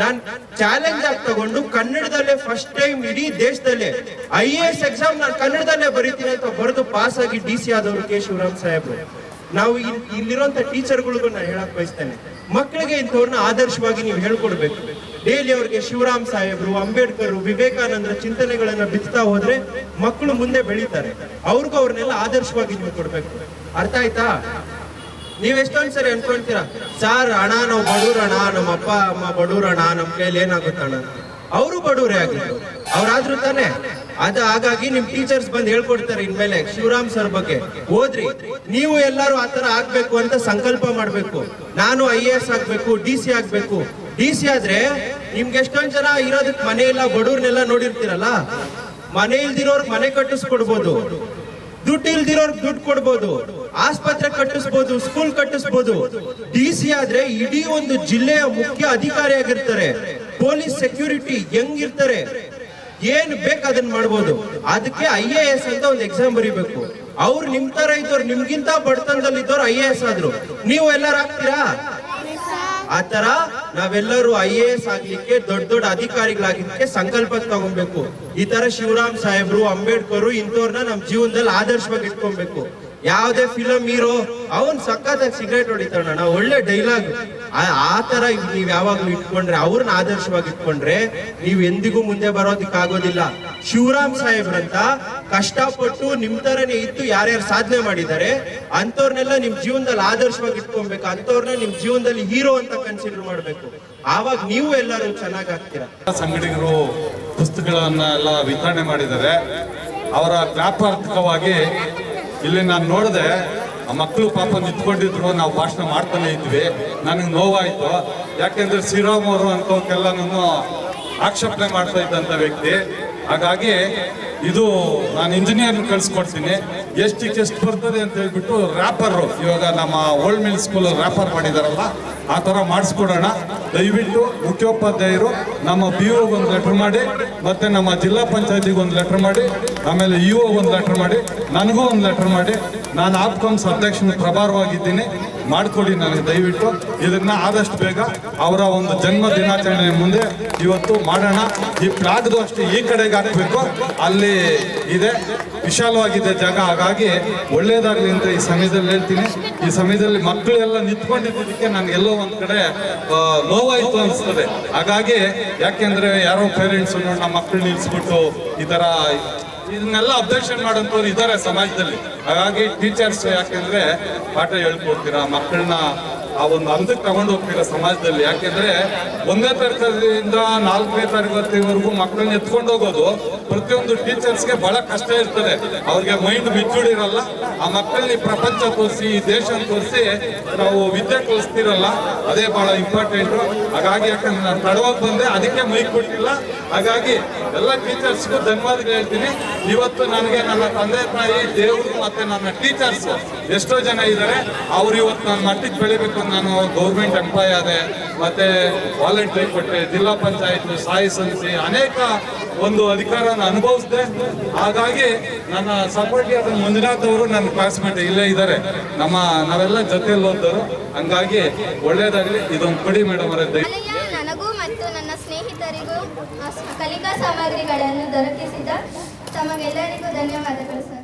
ನಾನ್ ಚಾಲೆಂಜ್ ಆಗಿ ತಗೊಂಡು ಕನ್ನಡದಲ್ಲೇ ಫಸ್ಟ್ ಟೈಮ್ ಇಡೀ ದೇಶದಲ್ಲೇ IAS ಎಕ್ಸಾಮ್ ನಾನು ಕನ್ನಡದಲ್ಲೇ ಬರೀತೀನಿ ಅಂತ ಬರೆದು ಪಾಸ್ ಆಗಿ DC ಆದವರು ಕೆ ಶಿವರಾಮ್ ಸಾಹೇಬ್ರು. ನಾವು ಇಲ್ಲಿರುವಂತ ಟೀಚರ್ಗಳಿಗೂ ನಾನು ಹೇಳಕ್ ಬಯಸ್ತೇನೆ, ಮಕ್ಕಳಿಗೆ ಇಂಥವ್ರನ್ನ ಆದರ್ಶವಾಗಿ ನೀವು ಹೇಳ್ಕೊಡ್ಬೇಕು. ಡೈಲಿ ಅವ್ರಿಗೆ ಶಿವರಾಮ್ ಸಾಹೇಬ್ರು, ಅಂಬೇಡ್ಕರ್, ವಿವೇಕಾನಂದರ ಚಿಂತನೆಗಳನ್ನ ಬಿತ್ತಾ ಹೋದ್ರೆ ಮಕ್ಕಳು ಮುಂದೆ ಬೆಳೀತಾರೆ. ಅವ್ರಿಗೂ ಅವ್ರನ್ನೆಲ್ಲ ಆದರ್ಶವಾಗಿ ನೀವು ಕೊಡ್ಬೇಕು. ಅರ್ಥ ಆಯ್ತಾ? ನೀವ್ ಎಷ್ಟೊಂದ್ ಸರಿ ಅನ್ಕೊಂತೀರಾ, ಸಾರ್ ಅಣ್ಣ ನಾವು ಬಡವ್ರಣ, ನಮ್ಮ ಅಪ್ಪ ಅಮ್ಮ ಬಡವ್ರಣ, ನಮ್ ಕೈಯಲ್ಲಿ ಏನಾಗುತ್ತಣ್ಣ. ಅವರು ಬಡವ್ರೇ ಆಗಿದ್ರು, ಅವ್ರಾದ್ರೂ ತಾನೆ. ಹಾಗಾಗಿ ನಿಮ್ ಟೀಚರ್ಸ್ ಬಂದು ಹೇಳ್ಕೊಡ್ತಾರೆ ಇನ್ಮೇಲೆ ಶಿವರಾಮ್ ಸರ್ ಬಗ್ಗೆ. ಓದ್ರಿ, ನೀವು ಎಲ್ಲರೂ ಆತರ ಆಗ್ಬೇಕು ಅಂತ ಸಂಕಲ್ಪ ಮಾಡ್ಬೇಕು. ನಾನು IAS ಆಗ್ಬೇಕು, DC ಆಗ್ಬೇಕು. DC ಆದ್ರೆ ನಿಮ್ಗೆ ಎಷ್ಟೊಂದ್ ಜನ ಇರೋದಕ್ ಮನೆ ಇಲ್ಲ, ಬಡವ್ರನ್ನೆಲ್ಲ ನೋಡಿರ್ತೀರಲ್ಲ, ಮನೆ ಇಲ್ದಿರೋರ್ಗ್ ಮನೆ ಕಟ್ಟಿಸ್ಕೊಡ್ಬೋದು, ದುಡ್ಡು ಇಲ್ದಿರೋರ್ಗ್ ದುಡ್ಡು ಕೊಡ್ಬೋದು, ಆಸ್ಪತ್ರೆ ಕಟ್ಟಿಸ್ಬೋದು, ಸ್ಕೂಲ್ ಕಟ್ಟಿಸ್ಬೋದು. DC ಆದ್ರೆ ಇಡೀ ಒಂದು ಜಿಲ್ಲೆಯ ಮುಖ್ಯ ಅಧಿಕಾರಿ ಆಗಿರ್ತಾರೆ, ಪೊಲೀಸ್ ಸೆಕ್ಯೂರಿಟಿ ಹೆಂಗಿರ್ತಾರೆ, ಏನ್ ಬೇಕು ಅದನ್ನ ಮಾಡ್ಬೋದು. ಅದಕ್ಕೆ IAS ಅಂತ ಒಂದು ಎಕ್ಸಾಮ್ ಬರೀಬೇಕು. ಅವ್ರು ನಿಮ್ ತರ ಇದ್ದವ್ರು, ನಿಮ್ಗಿಂತ ಬಡತನದಲ್ಲಿ ಇದ್ದವ್ರು IAS ಆದ್ರು, ನೀವು ಎಲ್ಲರೂ ಆಗ್ತೀರಾ? ಆತರ ನಾವೆಲ್ಲರೂ IAS ಆಗ್ಲಿಕ್ಕೆ, ದೊಡ್ಡ ದೊಡ್ಡ ಅಧಿಕಾರಿಗಳಾಗಿದ್ದಕ್ಕೆ ಸಂಕಲ್ಪ ತಗೊಬೇಕು. ಈ ತರ ಶಿವರಾಮ್ ಸಾಹೇಬ್ರು, ಅಂಬೇಡ್ಕರ್ ಇಂಥವ್ರನ್ನ ನಮ್ ಜೀವನದಲ್ಲಿ ಆದರ್ಶವಾಗಿ ಇಟ್ಕೊಬೇಕು. ಯಾವ್ದೇ ಫಿಲಂ ಹೀರೋ ಅವನ್ ಸಖತ್ತಾಗಿ ಸಿಗರೇಟ್ ಹೊಡಿತಾನ, ನಾವು ಒಳ್ಳೆ ಡೈಲಾಗ್, ಆ ತರ ನೀವ್ ಯಾವಾಗ್ಲೂ ಇಟ್ಕೊಂಡ್ರೆ, ಅವ್ರನ್ನ ಆದರ್ಶವಾಗಿ ಇಟ್ಕೊಂಡ್ರೆ ನೀವ್ ಎಂದಿಗೂ ಮುಂದೆ ಬರೋದಕ್ಕಾಗೋದಿಲ್ಲ. ಶಿವರಾಮ್ ಸಾಹೇಬ್ರಂತ ಕಷ್ಟಪಟ್ಟು ನಿಮ್ ತರನೇ ಇದ್ದು ಯಾರ್ಯಾರು ಸಾಧನೆ ಮಾಡಿದ್ದಾರೆ ಅಂತವ್ರನ್ನೆಲ್ಲ ನಿಮ್ ಜೀವನದಲ್ಲಿ ಆದರ್ಶವಾಗಿ ಇಟ್ಕೊಬೇಕು. ಅಂತವ್ರನ್ನ ನಿಮ್ ಜೀವನದಲ್ಲಿ ಹೀರೋ ಅಂತ ಕನ್ಸಿಡರ್ ಮಾಡ್ಬೇಕು. ಆವಾಗ ನೀವು ಎಲ್ಲರೂ ಚೆನ್ನಾಗಿ ಆಗ್ತೀರಾ. ಸಂಗಡಿಗರು ಪುಸ್ತಕಗಳನ್ನೆಲ್ಲ ವಿತರಣೆ ಮಾಡಿದ್ದಾರೆ. ಅವರ ಜ್ಞಾಪಕಾರ್ಥಕವಾಗಿ ಇಲ್ಲಿ ನಾನು ನೋಡಿದೆ, ಆ ಮಕ್ಕಳು ಪಾಪ ನಿಂತ್ಕೊಂಡಿದ್ರು, ನಾವು ಭಾಷಣ ಮಾಡ್ತಾನೆ ಇದ್ವಿ. ನನಗೆ ನೋವಾಯಿತು, ಯಾಕೆಂದ್ರೆ ಶ್ರೀರಾಮ್ ಅವರು ಅಂತವಕ್ಕೆಲ್ಲ ನಾನು ಆಕ್ಷೇಪಣೆ ಮಾಡ್ತಾ ಇದ್ದಂಥ ವ್ಯಕ್ತಿ. ಹಾಗಾಗಿ ಇದು ನಾನು ಇಂಜಿನಿಯರ್ನ ಕಳಿಸ್ಕೊಡ್ತೀನಿ, ಎಷ್ಟಿಗೆ ಎಷ್ಟು ಬರ್ತದೆ ಅಂತ ಹೇಳ್ಬಿಟ್ಟು ರ್ಯಾಪರು, ಇವಾಗ ನಮ್ಮ ಓಲ್ಡ್ ಮಿಲ್ ಸ್ಕೂಲ್ ರ್ಯಾಪರ್ ಮಾಡಿದಾರಲ್ಲ, ಆ ಥರ ಮಾಡಿಸ್ಕೊಡೋಣ. ದಯವಿಟ್ಟು ಮುಖ್ಯೋಪಾಧ್ಯಾಯರು ನಮ್ಮ BO ಒಂದು ಲೆಟರ್ ಮಾಡಿ, ಮತ್ತು ನಮ್ಮ ಜಿಲ್ಲಾ ಪಂಚಾಯತಿಗೆ ಒಂದು ಲೆಟರ್ ಮಾಡಿ, ಆಮೇಲೆ EO ಒಂದು ಲೆಟರ್ ಮಾಡಿ, ನನಗೂ ಒಂದು ಲೆಟರ್ ಮಾಡಿ. ನಾನು ಆಪ್ಕಾಮ್ಸ್ ಅಧ್ಯಕ್ಷನ ಪ್ರಭಾರವಾಗಿದ್ದೀನಿ, ಮಾಡಿಕೊಡಿ ನನಗೆ ದಯವಿಟ್ಟು. ಇದನ್ನ ಆದಷ್ಟು ಬೇಗ ಅವರ ಒಂದು ಜನ್ಮ ದಿನಾಚರಣೆ ಮುಂದೆ ಇವತ್ತು ಮಾಡೋಣ. ಈ ಫ್ಲಾಗ್ದು ಅಷ್ಟೇ ಈ ಕಡೆಗೆ ಹಾಕಬೇಕು, ಅಲ್ಲಿ ಇದೆ ವಿಶಾಲವಾಗಿದೆ ಜಾಗ. ಹಾಗಾಗಿ ಒಳ್ಳೇದಾಗಲಿ ಅಂತ ಈ ಸಮಯದಲ್ಲಿ ಹೇಳ್ತೀನಿ. ಈ ಸಮಯದಲ್ಲಿ ಮಕ್ಕಳೆಲ್ಲ ನಿಂತ್ಕೊಂಡಿದ್ದಕ್ಕೆ ನನಗೆಲ್ಲೋ ಒಂದು ಕಡೆ ನೋವಾಯಿತು ಅನಿಸ್ತದೆ. ಹಾಗಾಗಿ ಯಾಕೆಂದ್ರೆ ಯಾರೋ ಪೇರೆಂಟ್ಸ್ ನಮ್ಮ ಮಕ್ಕಳು ನಿಲ್ಲಿಸ್ಬಿಟ್ಟು ಈ ಥರ ಇದನ್ನೆಲ್ಲ ಅಬ್ಜೆಕ್ಷನ್ ಮಾಡೋಂಥವ್ರು ಇದ್ದಾರೆ ಸಮಾಜದಲ್ಲಿ. ಹಾಗಾಗಿ ಟೀಚರ್ಸ್ ಯಾಕೆಂದ್ರೆ ಪಾಠ ಹೇಳ್ಕೊಡ್ತೀರಾ, ಮಕ್ಕಳನ್ನ ಆ ಒಂದು ಹಂತಕ್ಕೆ ತಗೊಂಡು ಹೋಗ್ತೀರಾ ಸಮಾಜದಲ್ಲಿ. ಯಾಕೆಂದ್ರೆ 1ನೇ ತರಗತಿಯಿಂದ 4ನೇ ತರಗತಿವರೆಗೂ ಮಕ್ಕಳನ್ನ ಎತ್ಕೊಂಡು ಹೋಗೋದು ಪ್ರತಿಯೊಂದು ಟೀಚರ್ಸ್ಗೆ ಬಹಳ ಕಷ್ಟ ಇರ್ತದೆ. ಅವ್ರಿಗೆ ಮೈಂಡ್ ಮೆಚೂರ್ಡ್ ಇರಲ್ಲ. ಆ ಮಕ್ಕಳನ್ನ ಪ್ರಪಂಚ ತೋರಿಸಿ, ಈ ದೇಶ ತೋರಿಸಿ ನಾವು ವಿದ್ಯೆ ಕಲಿಸ್ತಿರಲ್ಲ, ಅದೇ ಬಹಳ ಇಂಪಾರ್ಟೆಂಟು. ಹಾಗಾಗಿ ಯಾಕಂದ್ರೆ ನಾನು ತಡವಾಗಿ ಬಂದೆ, ಅದಕ್ಕೆ ಮೈಕ್ ಕೊಟ್ಟಿಲ್ಲ. ಹಾಗಾಗಿ ಎಲ್ಲ ಟೀಚರ್ಸ್ಗೂ ಧನ್ಯವಾದಗಳು ಹೇಳ್ತೀನಿ. ಇವತ್ತು ನನಗೆ ನನ್ನ ತಂದೆ ತಾಯಿ, ದೇವರು ಮತ್ತೆ ನನ್ನ ಟೀಚರ್ಸ್ ಎಷ್ಟೋ ಜನ ಇದ್ದಾರೆ. ಅವ್ರು ಇವತ್ತು ನನ್ನ ಮಟ್ಟಿಗೆ ಬೆಳಿಬೇಕು. ನಾನು ಗೌರ್ಮೆಂಟ್ ಎಂಪ್ಲಾಯ್ ಆದೆ, ಮತ್ತೆ ವಾಲಂಟ್ರಿ ಕೊಟ್ಟೆ, ಜಿಲ್ಲಾ ಪಂಚಾಯತ್, ಸ್ಥಾಯಿ ಸಮಿತಿ, ಅನೇಕ ಒಂದು ಅಧಿಕಾರನ ಅನುಭವಿಸಿದೆ. ಹಾಗಾಗಿ ನನ್ನ ಸಪೋರ್ಟಿಯಾದ ಮಂಜುನಾಥ್ ಅವರು ನನ್ನ ಕ್ಲಾಸ್ಮೇಟ್ ಇಲ್ಲೇ ಇದ್ದಾರೆ, ನಾವೆಲ್ಲ ಜೊತೆಯಲ್ಲಿ ಓದೋರು. ಹಂಗಾಗಿ ಒಳ್ಳೇದಾಗಲಿ. ಇದೊಂದು ಕೊಡಿ ಮೇಡಮ್ ಅವರದ್ದು. ನನಗೂ ಮತ್ತು ನನ್ನ ಸ್ನೇಹಿತರಿಗೂ ಕಲಿಕಾ ಸಾಮಗ್ರಿಗಳನ್ನು ದೊರಕಿಸಿದ ತಮಗೆಲ್ಲರಿಗೂ ಧನ್ಯವಾದಗಳು ಸರ್.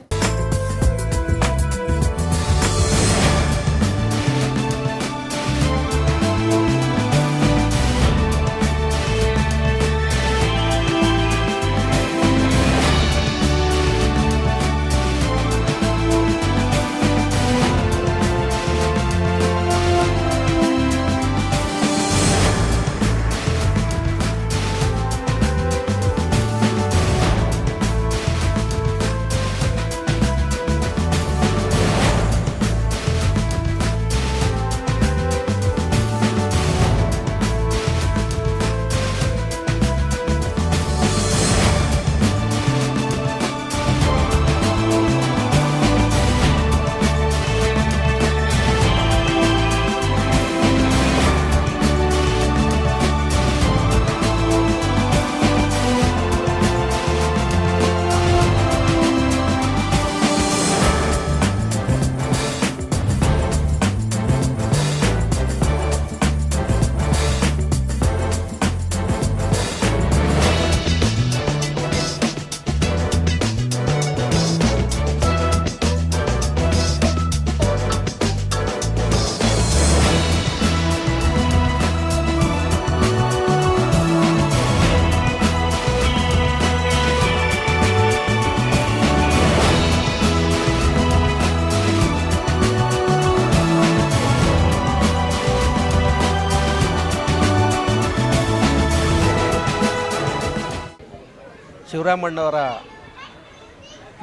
ಶಿವರಾಮಣ್ಣವರ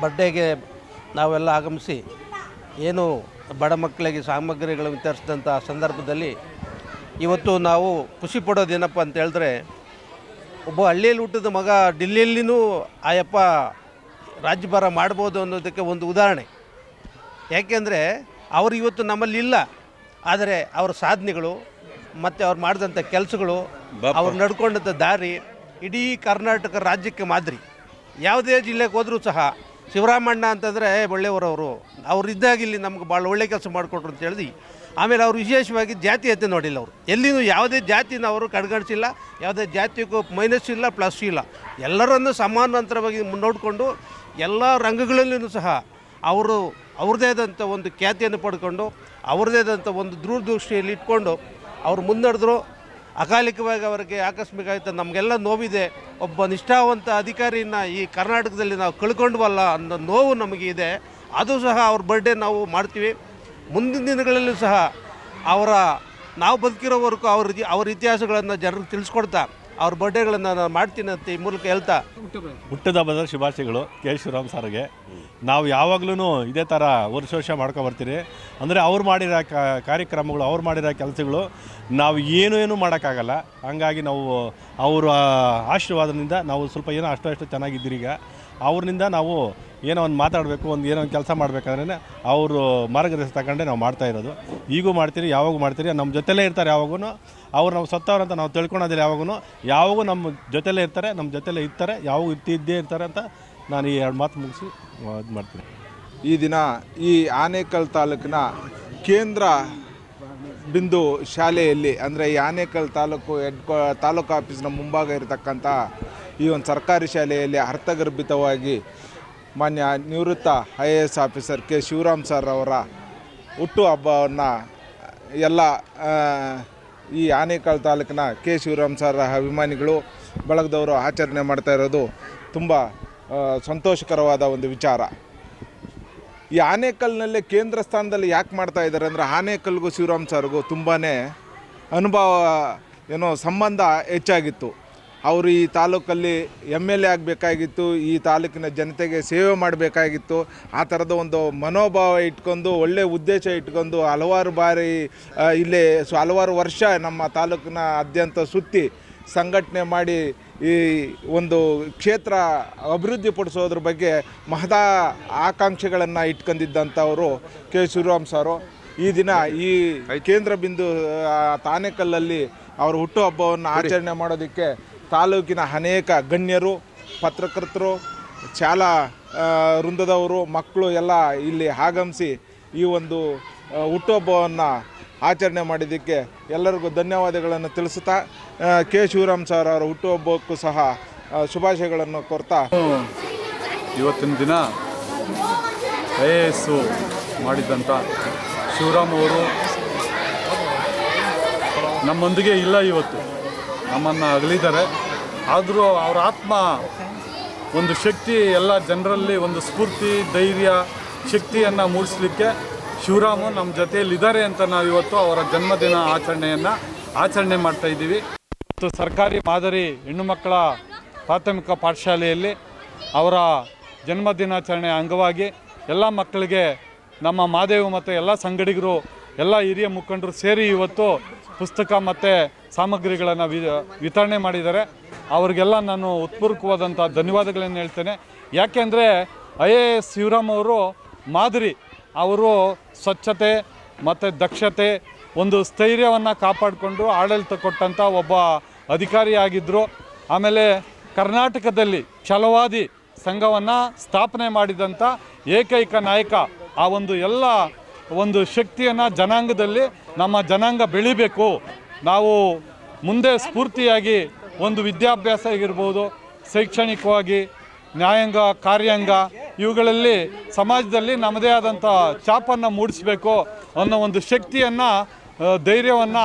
ಬರ್ಡೇಗೆ ನಾವೆಲ್ಲ ಆಗಮಿಸಿ ಏನು ಬಡ ಮಕ್ಕಳಿಗೆ ಸಾಮಗ್ರಿಗಳು ವಿತರಿಸಿದಂಥ ಸಂದರ್ಭದಲ್ಲಿ ಇವತ್ತು ನಾವು ಖುಷಿ ಪಡೋದೇನಪ್ಪ ಅಂತ ಹೇಳಿದ್ರೆ, ಒಬ್ಬ ಹಳ್ಳಿಯಲ್ಲಿ ಹುಟ್ಟಿದ ಮಗ ಡಿಲ್ಲಿಯಲ್ಲಿನೂ ಆಯಪ್ಪ ರಾಜ್ಯಭಾರ ಮಾಡ್ಬೋದು ಅನ್ನೋದಕ್ಕೆ ಒಂದು ಉದಾಹರಣೆ. ಯಾಕೆಂದರೆ ಅವರು ಇವತ್ತು ನಮ್ಮಲ್ಲಿ ಇಲ್ಲ, ಆದರೆ ಅವರ ಸಾಧನೆಗಳು ಮತ್ತು ಅವ್ರು ಮಾಡಿದಂಥ ಕೆಲಸಗಳು, ಅವ್ರು ನಡ್ಕೊಂಡಂಥ ದಾರಿ ಇಡೀ ಕರ್ನಾಟಕ ರಾಜ್ಯಕ್ಕೆ ಮಾದರಿ. ಯಾವುದೇ ಜಿಲ್ಲೆಗೆ ಹೋದರೂ ಸಹ ಶಿವರಾಮಣ್ಣ ಅಂತಂದರೆ ಒಳ್ಳೆಯವರವರು, ಅವರಿದ್ದಾಗ ಇಲ್ಲಿ ನಮ್ಗೆ ಭಾಳ ಒಳ್ಳೆ ಕೆಲಸ ಮಾಡಿಕೊಟ್ರು ಅಂತ ಹೇಳಿದ್ವಿ. ಆಮೇಲೆ ಅವರು ವಿಶೇಷವಾಗಿ ಜಾತೀಯತೆ ನೋಡಿಲ್ಲ. ಅವರು ಎಲ್ಲಿನೂ ಯಾವುದೇ ಜಾತಿನ ಅವರು ಕಡೆಗಣಿಸಿಲ್ಲ, ಯಾವುದೇ ಜಾತಿಗೂ ಮೈನಸ್ ಇಲ್ಲ, ಪ್ಲಸ್ ಇಲ್ಲ. ಎಲ್ಲರನ್ನೂ ಸಮಾನಾಂತರವಾಗಿ ನೋಡಿಕೊಂಡು ಎಲ್ಲ ರಂಗಗಳಲ್ಲೂ ಸಹ ಅವರು ಅವ್ರದ್ದೇ ಆದಂಥ ಒಂದು ಖ್ಯಾತಿಯನ್ನು ಪಡ್ಕೊಂಡು, ಅವ್ರದ್ದೇ ಆದಂಥ ಒಂದು ದೂರದೃಷ್ಟಿಯಲ್ಲಿ ಇಟ್ಕೊಂಡು ಅವರು ಮುನ್ನಡೆದ್ರು. ಅಕಾಲಿಕವಾಗಿ ಅವರಿಗೆ ಆಕಸ್ಮಿಕ ಆಯಿತು, ನಮಗೆಲ್ಲ ನೋವಿದೆ. ಒಬ್ಬ ನಿಷ್ಠಾವಂತ ಅಧಿಕಾರಿನ ಈ ಕರ್ನಾಟಕದಲ್ಲಿ ನಾವು ಕಳ್ಕೊಂಡ್ವಲ್ಲ ಅನ್ನೋ ನೋವು ನಮಗೆ ಇದೆ. ಅದು ಸಹ ಅವ್ರ ಬರ್ಡೇ ನಾವು ಮಾಡ್ತೀವಿ. ಮುಂದಿನ ದಿನಗಳಲ್ಲೂ ಸಹ ನಾವು ಬದುಕಿರೋವರೆಗೂ ಅವ್ರ ಇತಿಹಾಸಗಳನ್ನು ಜನರಿಗೆ ತಿಳಿಸ್ಕೊಡ್ತಾ ಅವ್ರ ಬರ್ಡೇಗಳನ್ನು ನಾನು ಮಾಡ್ತೀನಿ ಅಂತ ಈ ಮೂಲಕ ಹೇಳ್ತಾ, ಹುಟ್ಟಿದ ಹಬ್ಬದ ಶುಭಾಶಯಗಳು ಕೆ ಶಿವರಾಮ್ ಸರ್ಗೆ. ನಾವು ಯಾವಾಗಲೂ ಇದೇ ಥರ ವರ್ಷ ಮಾಡ್ಕೊಬರ್ತೀರಿ. ಅಂದರೆ ಅವ್ರು ಮಾಡಿರೋ ಕಾರ್ಯಕ್ರಮಗಳು, ಅವ್ರು ಮಾಡಿರೋ ಕೆಲಸಗಳು ನಾವು ಏನು ಮಾಡೋಕ್ಕಾಗಲ್ಲ. ಹಂಗಾಗಿ ನಾವು ಅವರ ಆಶೀರ್ವಾದದಿಂದ ನಾವು ಸ್ವಲ್ಪ ಏನೋ ಅಷ್ಟು ಚೆನ್ನಾಗಿದ್ದೀರಿ. ಈಗ ಅವ್ರನಿಂದ ನಾವು ಏನೋ ಒಂದು ಮಾತಾಡಬೇಕು, ಏನೋ ಒಂದು ಕೆಲಸ ಮಾಡಬೇಕಾದ್ರೆ ಅವರು ಮಾರ್ಗದರ್ಶನ ತಗೊಂಡೆ ನಾವು ಮಾಡ್ತಾಯಿರೋದು. ಈಗೂ ಮಾಡ್ತೀರಿ, ಯಾವಾಗೂ ಮಾಡ್ತೀರಿ. ನಮ್ಮ ಜೊತೆಲೇ ಇರ್ತಾರೆ ಯಾವಾಗೂ. ಅವ್ರು ನಾವು ಸತ್ತವ್ರಂತ ನಾವು ತಿಳ್ಕೊಳೋದಿಲ್ಲ. ಯಾವಾಗೂ ನಮ್ಮ ಜೊತೆಲೇ ಇರ್ತಾರೆ, ನಮ್ಮ ಜೊತೆಲೇ ಇರ್ತಾರೆ, ಯಾವಾಗೂ ಇದ್ದೇ ಇರ್ತಾರೆ ಅಂತ ನಾನು ಈ 2 ಮಾತು ಮುಗಿಸಿ ಇದು ಮಾಡ್ತೀನಿ. ಈ ದಿನ ಈ ಆನೇಕಲ್ ತಾಲೂಕಿನ ಕೇಂದ್ರ ಬಿಂದು ಶಾಲೆಯಲ್ಲಿ, ಅಂದರೆ ಈ ಆನೇಕಲ್ ತಾಲೂಕು ಆಫೀಸ್ನ ಮುಂಭಾಗ ಇರತಕ್ಕಂಥ ಈ ಒಂದು ಸರ್ಕಾರಿ ಶಾಲೆಯಲ್ಲಿ ಅರ್ಥಗರ್ಭಿತವಾಗಿ ಮಾನ್ಯ ನಿವೃತ್ತ IAS officer K Shivaram sir ಅವರ ಹುಟ್ಟುಹಬ್ಬವನ್ನು ಎಲ್ಲ ಈ ಆನೇಕಲ್ ತಾಲೂಕಿನ ಕೆ ಶಿವರಾಮ್ ಸರ್ ಅಭಿಮಾನಿಗಳು ಬಳಗದವರು ಆಚರಣೆ ಮಾಡ್ತಾ ಇರೋದು ತುಂಬ ಸಂತೋಷಕರವಾದ ಒಂದು ವಿಚಾರ. ಈ ಆನೇಕಲ್ನಲ್ಲೇ ಕೇಂದ್ರ ಸ್ಥಾನದಲ್ಲಿ ಯಾಕೆ ಮಾಡ್ತಾ ಇದ್ದಾರೆ ಅಂದರೆ, ಆನೇಕಲ್ಗೂ ಶಿವರಾಮ್ ಸರ್ಗೂ ತುಂಬಾ ಅನುಭವ ಸಂಬಂಧ ಹೆಚ್ಚಾಗಿತ್ತು. ಅವರು ಈ ತಾಲೂಕಲ್ಲಿ MLA ಆಗಬೇಕಾಗಿತ್ತು, ಈ ತಾಲೂಕಿನ ಜನತೆಗೆ ಸೇವೆ ಮಾಡಬೇಕಾಗಿತ್ತು. ಆ ಥರದ ಒಂದು ಮನೋಭಾವ ಇಟ್ಕೊಂಡು, ಒಳ್ಳೆಯ ಉದ್ದೇಶ ಇಟ್ಕೊಂಡು ಹಲವಾರು ಬಾರಿ ಇಲ್ಲೇ ಹಲವಾರು ವರ್ಷ ನಮ್ಮ ತಾಲೂಕಿನ ಆದ್ಯಂತ ಸುತ್ತಿ ಸಂಘಟನೆ ಮಾಡಿ ಈ ಒಂದು ಕ್ಷೇತ್ರ ಅಭಿವೃದ್ಧಿಪಡಿಸೋದ್ರ ಬಗ್ಗೆ ಮಹದ ಆಕಾಂಕ್ಷೆಗಳನ್ನು ಇಟ್ಕೊಂಡಿದ್ದಂಥವರು ಕೆ ಶಿವರಾಮ್ ಸಾರು. ಈ ದಿನ ಈ ಕೇಂದ್ರ ಬಿಂದು ಆನೇಕಲ್ಲಲ್ಲಿ ಅವರ ಹುಟ್ಟುಹಬ್ಬವನ್ನು ಆಚರಣೆ ಮಾಡೋದಕ್ಕೆ ತಾಲೂಕಿನ ಅನೇಕ ಗಣ್ಯರು, ಪತ್ರಕರ್ತರು, ಶಾಲಾ ವೃಂದದವರು, ಮಕ್ಕಳು ಎಲ್ಲ ಇಲ್ಲಿ ಆಗಮಿಸಿ ಈ ಒಂದು ಹುಟ್ಟುಹಬ್ಬವನ್ನು ಆಚರಣೆ ಮಾಡಿದ್ದಕ್ಕೆ ಎಲ್ಲರಿಗೂ ಧನ್ಯವಾದಗಳನ್ನು ತಿಳಿಸುತ್ತಾ, ಕೆ ಶಿವರಾಮ್ ಸರ್ ಅವರ ಹುಟ್ಟುಹಬ್ಬಕ್ಕೂ ಸಹ ಶುಭಾಶಯಗಳನ್ನು ಕೋರ್ತಾ, ಇವತ್ತಿನ ದಿನ IAS ಮಾಡಿದ್ದಂಥ ಶಿವರಾಮ್ ಅವರು ನಮ್ಮೊಂದಿಗೆ ಇಲ್ಲ, ಇವತ್ತು ನಮ್ಮನ್ನು ಅಗಲಿದ್ದಾರೆ. ಆದರೂ ಅವರ ಆತ್ಮ ಒಂದು ಶಕ್ತಿ, ಎಲ್ಲ ಜನರಲ್ಲಿ ಒಂದು ಸ್ಫೂರ್ತಿ, ಧೈರ್ಯ, ಶಕ್ತಿಯನ್ನು ಮೂಡಿಸಲಿಕ್ಕೆ ಶಿವರಾಮು ನಮ್ಮ ಜೊತೆಯಲ್ಲಿದ್ದಾರೆ ಅಂತ ನಾವು ಇವತ್ತು ಅವರ ಜನ್ಮದಿನ ಆಚರಣೆ ಮಾಡ್ತಾಯಿದ್ದೀವಿ. ಇವತ್ತು ಸರ್ಕಾರಿ ಮಾದರಿ ಹೆಣ್ಣು ಮಕ್ಕಳ ಪ್ರಾಥಮಿಕ ಪಾಠಶಾಲೆಯಲ್ಲಿ ಅವರ ಜನ್ಮದಿನಾಚರಣೆ ಅಂಗವಾಗಿ ಎಲ್ಲ ಮಕ್ಕಳಿಗೆ ನಮ್ಮ ಮಾದೇವು ಮತ್ತು ಎಲ್ಲ ಸಂಗಡಿಗರು, ಎಲ್ಲ ಹಿರಿಯ ಮುಖಂಡರು ಸೇರಿ ಇವತ್ತು ಪುಸ್ತಕ ಮತ್ತು ಸಾಮಗ್ರಿಗಳನ್ನು ವಿತರಣೆ ಮಾಡಿದ್ದಾರೆ. ಅವರಿಗೆಲ್ಲ ನಾನು ಉತ್ಪೂರ್ವಕವಾದಂಥ ಧನ್ಯವಾದಗಳನ್ನು ಹೇಳ್ತೇನೆ. ಯಾಕೆಂದರೆ IAS ಶಿವರಾಮ್ ಅವರು ಮಾದರಿ, ಅವರು ಸ್ವಚ್ಛತೆ ಮತ್ತು ದಕ್ಷತೆ, ಒಂದು ಸ್ಥೈರ್ಯವನ್ನು ಕಾಪಾಡಿಕೊಂಡು ಆಡಳಿತ ಕೊಟ್ಟಂಥ ಒಬ್ಬ ಅಧಿಕಾರಿಯಾಗಿದ್ದರು. ಆಮೇಲೆ ಕರ್ನಾಟಕದಲ್ಲಿ ಛಲವಾದಿ ಸಂಘವನ್ನು ಸ್ಥಾಪನೆ ಮಾಡಿದಂಥ ಏಕೈಕ ನಾಯಕ. ಆ ಒಂದು ಎಲ್ಲ ಒಂದು ಶಕ್ತಿಯನ್ನು ಜನಾಂಗದಲ್ಲಿ, ನಮ್ಮ ಜನಾಂಗ ಬೆಳಿಬೇಕು, ನಾವು ಮುಂದೆ ಸ್ಫೂರ್ತಿಯಾಗಿ ಒಂದು ವಿದ್ಯಾಭ್ಯಾಸ ಆಗಿರ್ಬೋದು, ಶೈಕ್ಷಣಿಕವಾಗಿ, ನ್ಯಾಯಾಂಗ, ಕಾರ್ಯಾಂಗ, ಇವುಗಳಲ್ಲಿ ಸಮಾಜದಲ್ಲಿ ನಮ್ಮದೇ ಆದಂಥ ಛಾಪನ್ನು ಮೂಡಿಸಬೇಕು ಅನ್ನೋ ಒಂದು ಶಕ್ತಿಯನ್ನು, ಧೈರ್ಯವನ್ನು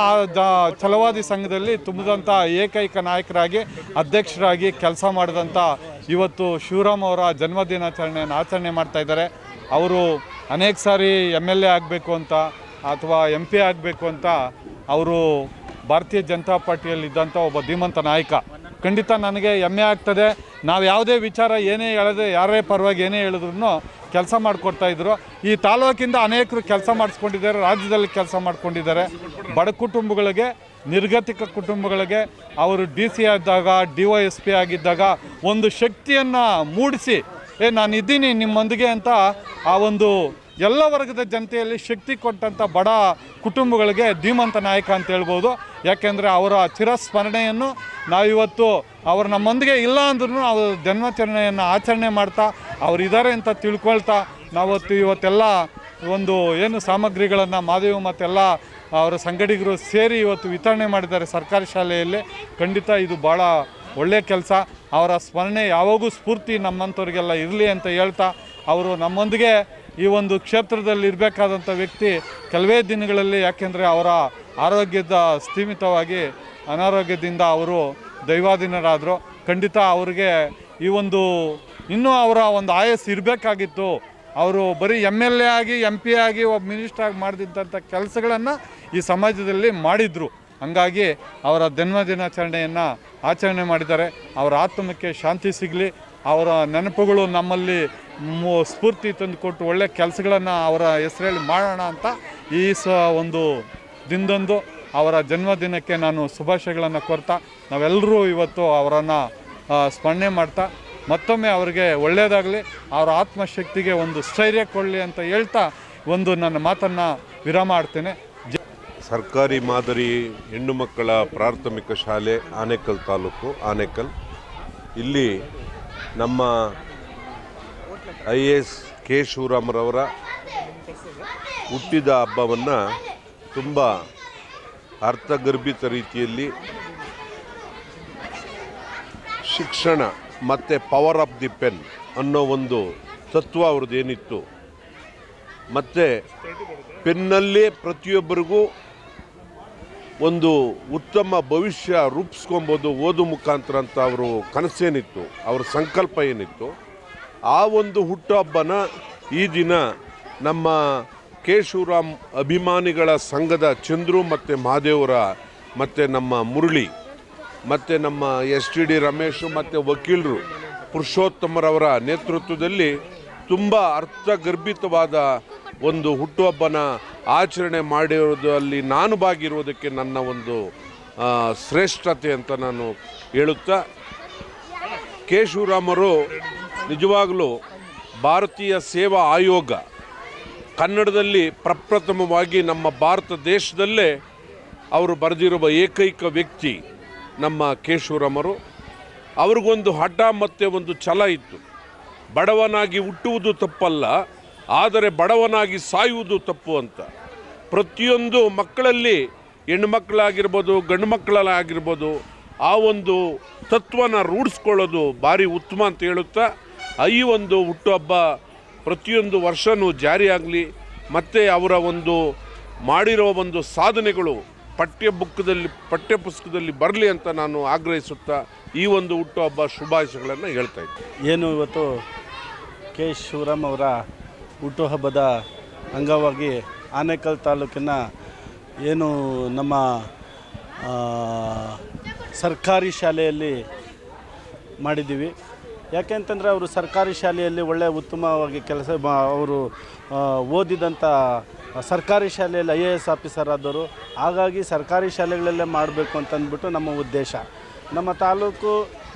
ಛಲವಾದಿ ಸಂಘದಲ್ಲಿ ತುಂಬಿದಂಥ ಏಕೈಕ ನಾಯಕರಾಗಿ, ಅಧ್ಯಕ್ಷರಾಗಿ ಕೆಲಸ ಮಾಡಿದಂಥ ಇವತ್ತು ಶಿವರಾಮ್ ಅವರ ಜನ್ಮದಿನಾಚರಣೆಯನ್ನು ಆಚರಣೆ ಮಾಡ್ತಾಯಿದ್ದಾರೆ. ಅವರು ಅನೇಕ ಸಾರಿ MLA ಆಗಬೇಕು ಅಂತ ಅಥವಾ MP ಆಗಬೇಕು ಅಂತ ಅವರು ಭಾರತೀಯ ಜನತಾ ಪಾರ್ಟಿಯಲ್ಲಿದ್ದಂಥ ಒಬ್ಬ ಧೀಮಂತ ನಾಯಕ. ಖಂಡಿತ ನನಗೆ ಹೆಮ್ಮೆ ಆಗ್ತದೆ. ನಾವು ಯಾವುದೇ ವಿಚಾರ ಏನೇ ಹೇಳದೆ ಯಾರೇ ಪರವಾಗಿ ಏನೇ ಹೇಳಿದ್ರು ಕೆಲಸ ಮಾಡಿಕೊಡ್ತಾಯಿದ್ರು. ಈ ತಾಲೂಕಿಂದ ಅನೇಕರು ಕೆಲಸ ಮಾಡಿಸ್ಕೊಂಡಿದ್ದಾರೆ, ರಾಜ್ಯದಲ್ಲಿ ಕೆಲಸ ಮಾಡ್ಕೊಂಡಿದ್ದಾರೆ. ಬಡ ಕುಟುಂಬಗಳಿಗೆ, ನಿರ್ಗತಿಕ ಕುಟುಂಬಗಳಿಗೆ ಅವರು DC ಆದಾಗ, DYSP ಆಗಿದ್ದಾಗ ಒಂದು ಶಕ್ತಿಯನ್ನು ಮೂಡಿಸಿ ನಾನು ಇದ್ದೀನಿ ನಿಮ್ಮೊಂದಿಗೆ ಅಂತ ಆ ಒಂದು ಎಲ್ಲ ವರ್ಗದ ಜನತೆಯಲ್ಲಿ ಶಕ್ತಿ ಕೊಟ್ಟಂಥ ಬಡ ಕುಟುಂಬಗಳಿಗೆ ಧೀಮಂತ ನಾಯಕ ಅಂತ ಹೇಳ್ಬೋದು. ಯಾಕೆಂದರೆ ಅವರ ಚಿರಸ್ಮರಣೆಯನ್ನು ನಾವಿವತ್ತು ಅವರು ನಮ್ಮೊಂದಿಗೆ ಇಲ್ಲ ಅಂದ್ರೂ ಅವರು ಜನ್ಮಾಚರಣೆಯನ್ನು ಆಚರಣೆ ಮಾಡ್ತಾ ಅವರಿದ್ದಾರೆ ಅಂತ ತಿಳ್ಕೊಳ್ತಾ ಇವತ್ತೆಲ್ಲ ಒಂದು ಏನು ಸಾಮಗ್ರಿಗಳನ್ನು ಮಾದೇವು ಮತ್ತೆಲ್ಲ ಅವರ ಸಂಗಡಿಗರು ಸೇರಿ ಇವತ್ತು ವಿತರಣೆ ಮಾಡಿದ್ದಾರೆ ಸರ್ಕಾರಿ ಶಾಲೆಯಲ್ಲಿ. ಖಂಡಿತ ಇದು ಭಾಳ ಒಳ್ಳೆಯ ಕೆಲಸ. ಅವರ ಸ್ಮರಣೆ ಯಾವಾಗೂ ಸ್ಫೂರ್ತಿ ನಮ್ಮಂಥವ್ರಿಗೆಲ್ಲ ಇರಲಿ ಅಂತ ಹೇಳ್ತಾ, ಅವರು ನಮ್ಮೊಂದಿಗೆ ಈ ಒಂದು ಕ್ಷೇತ್ರದಲ್ಲಿ ಇರಬೇಕಾದಂಥ ವ್ಯಕ್ತಿ ಕೆಲವೇ ದಿನಗಳಲ್ಲಿ, ಯಾಕೆಂದರೆ ಅವರ ಆರೋಗ್ಯದ ಸ್ಥೀಮಿತವಾಗಿ ಅನಾರೋಗ್ಯದಿಂದ ಅವರು ದೈವಾಧೀನರಾದರು. ಖಂಡಿತ ಅವರಿಗೆ ಈ ಒಂದು ಇನ್ನೂ ಅವರ ಒಂದು ಆಯಸ್ಸು ಇರಬೇಕಾಗಿತ್ತು. ಅವರು ಬರೀ MLA ಆಗಿ MP ಆಗಿ ಒಬ್ಬ ಮಿನಿಸ್ಟರ್ ಆಗಿ ಮಾಡಿದಂಥ ಕೆಲಸಗಳನ್ನು ಈ ಸಮಾಜದಲ್ಲಿ ಮಾಡಿದರು. ಹಂಗಾಗಿ ಅವರ ಜನ್ಮದಿನಾಚರಣೆಯನ್ನು ಆಚರಣೆ ಮಾಡಿದ್ದಾರೆ. ಅವರ ಆತ್ಮಕ್ಕೆ ಶಾಂತಿ ಸಿಗಲಿ, ಅವರ ನೆನಪುಗಳು ನಮ್ಮಲ್ಲಿ ಸ್ಫೂರ್ತಿ ತಂದುಕೊಟ್ಟು ಒಳ್ಳೆಯ ಕೆಲಸಗಳನ್ನು ಅವರ ಹೆಸರಲ್ಲಿ ಮಾಡೋಣ ಅಂತ ಈ ಒಂದು ದಿನದಂದು ಅವರ ಜನ್ಮದಿನಕ್ಕೆ ನಾನು ಶುಭಾಶಯಗಳನ್ನು ಕೋರ್ತಾ ನಾವೆಲ್ಲರೂ ಇವತ್ತು ಅವರನ್ನು ಸ್ಮರಣೆ ಮಾಡ್ತಾ ಮತ್ತೊಮ್ಮೆ ಅವರಿಗೆ ಒಳ್ಳೆಯದಾಗಲಿ, ಅವರ ಆತ್ಮಶಕ್ತಿಗೆ ಒಂದು ಸ್ಥೈರ್ಯ ಕೊಡಲಿ ಅಂತ ಹೇಳ್ತಾ ಒಂದು ನನ್ನ ಮಾತನ್ನು ವಿರಾಮ ಮಾಡ್ತೇನೆ. ಸರ್ಕಾರಿ ಮಾದರಿ ಹೆಣ್ಣು ಮಕ್ಕಳ ಪ್ರಾಥಮಿಕ ಶಾಲೆ ಆನೇಕಲ್ ತಾಲೂಕು ಆನೇಕಲ್. ಇಲ್ಲಿ ನಮ್ಮ IAS ಕೆ ಶಿವರಾಮರವರ ಹುಟ್ಟಿದ ಹಬ್ಬವನ್ನು ತುಂಬ ಅರ್ಥಗರ್ಭಿತ ರೀತಿಯಲ್ಲಿ ಶಿಕ್ಷಣ ಮತ್ತು ಪವರ್ ಆಫ್ ದಿ ಪೆನ್ ಅನ್ನೋ ಒಂದು ತತ್ವ ಅವ್ರದ್ದೇನಿತ್ತು, ಮತ್ತು ಪೆನ್ನಲ್ಲೇ ಪ್ರತಿಯೊಬ್ಬರಿಗೂ ಒಂದು ಉತ್ತಮ ಭವಿಷ್ಯ ರೂಪಿಸ್ಕೊಬೋದು ಓದು ಮುಖಾಂತರ ಅಂತ ಅವರು ಕನಸೇನಿತ್ತು, ಅವ್ರ ಸಂಕಲ್ಪ ಏನಿತ್ತು, ಆ ಒಂದು ಹುಟ್ಟುಹಬ್ಬನ ಈ ದಿನ ನಮ್ಮ ಕೆ ಶಿವರಾಮ್ ಅಭಿಮಾನಿಗಳ ಸಂಘದ ಚಂದ್ರು ಮತ್ತು ಮಹಾದೇವರ ಮತ್ತು ನಮ್ಮ ಮುರಳಿ ಮತ್ತು ನಮ್ಮ STD ರಮೇಶು ಮತ್ತು ವಕೀಲರು ಪುರುಷೋತ್ತಮರವರ ನೇತೃತ್ವದಲ್ಲಿ ತುಂಬ ಅರ್ಥಗರ್ಭಿತವಾದ ಒಂದು ಹುಟ್ಟುಹಬ್ಬನ ಆಚರಣೆ ಮಾಡಿರೋದಲ್ಲಿ ನಾನು ಭಾಗಿರುವುದಕ್ಕೆ ನನ್ನ ಒಂದು ಶ್ರೇಷ್ಠತೆ ಅಂತ ನಾನು ಹೇಳುತ್ತಾ, ಕೆ ಶಿವರಾಮರು ನಿಜವಾಗಲೂ ಭಾರತೀಯ ಸೇವಾ ಆಯೋಗ ಕನ್ನಡದಲ್ಲಿ ಪ್ರಪ್ರಥಮವಾಗಿ ನಮ್ಮ ಭಾರತ ದೇಶದಲ್ಲೇ ಅವರು ಬರೆದಿರುವ ಏಕೈಕ ವ್ಯಕ್ತಿ ನಮ್ಮ ಕೆ ಶಿವರಾಮರು. ಅವ್ರಿಗೊಂದು ಹಠ ಮತ್ತು ಒಂದು ಛಲ ಇತ್ತು. ಬಡವನಾಗಿ ಹುಟ್ಟುವುದು ತಪ್ಪಲ್ಲ, ಆದರೆ ಬಡವನಾಗಿ ಸಾಯುವುದು ತಪ್ಪು ಅಂತ. ಪ್ರತಿಯೊಂದು ಮಕ್ಕಳಲ್ಲಿ, ಹೆಣ್ಣು ಮಕ್ಕಳಾಗಿರ್ಬೋದು ಗಂಡು ಮಕ್ಕಳಾಗಿರ್ಬೋದು, ಆ ಒಂದು ತತ್ವನ ರೂಢಿಸ್ಕೊಳ್ಳೋದು ಭಾರಿ ಉತ್ತಮ ಅಂತ ಹೇಳುತ್ತಾ, ಈ ಒಂದು ಹುಟ್ಟುಹಬ್ಬ ಪ್ರತಿಯೊಂದು ವರ್ಷವೂ ಜಾರಿಯಾಗಲಿ ಮತ್ತು ಅವರ ಒಂದು ಮಾಡಿರೋ ಒಂದು ಸಾಧನೆಗಳು ಪಠ್ಯಪುಸ್ತಕದಲ್ಲಿ ಬರಲಿ ಅಂತ ನಾನು ಆಗ್ರಹಿಸುತ್ತಾ ಈ ಒಂದು ಹುಟ್ಟುಹಬ್ಬ ಶುಭಾಶಯಗಳನ್ನು ಹೇಳ್ತಾ ಇದ್ದೀನಿ. ಏನು ಇವತ್ತು ಕೆ ಶಿವರಾಮ್ ಅವರ ಹುಟ್ಟುಹಬ್ಬದ ಅಂಗವಾಗಿ ಆನೇಕಲ್ ತಾಲೂಕಿನ ಏನು ನಮ್ಮ ಸರ್ಕಾರಿ ಶಾಲೆಯಲ್ಲಿ ಮಾಡಿದ್ದೀವಿ. ಯಾಕೆಂತಂದರೆ ಅವರು ಸರ್ಕಾರಿ ಶಾಲೆಯಲ್ಲಿ ಒಳ್ಳೆಯ ಉತ್ತಮವಾಗಿ ಕೆಲಸ ಅವರು ಓದಿದಂಥ ಸರ್ಕಾರಿ ಶಾಲೆಯಲ್ಲಿ IAS ಆಫೀಸರ್ ಆದವರು. ಹಾಗಾಗಿ ಸರ್ಕಾರಿ ಶಾಲೆಗಳಲ್ಲೇ ಮಾಡಬೇಕು ಅಂತಂದ್ಬಿಟ್ಟು ನಮ್ಮ ಉದ್ದೇಶ. ನಮ್ಮ ತಾಲೂಕು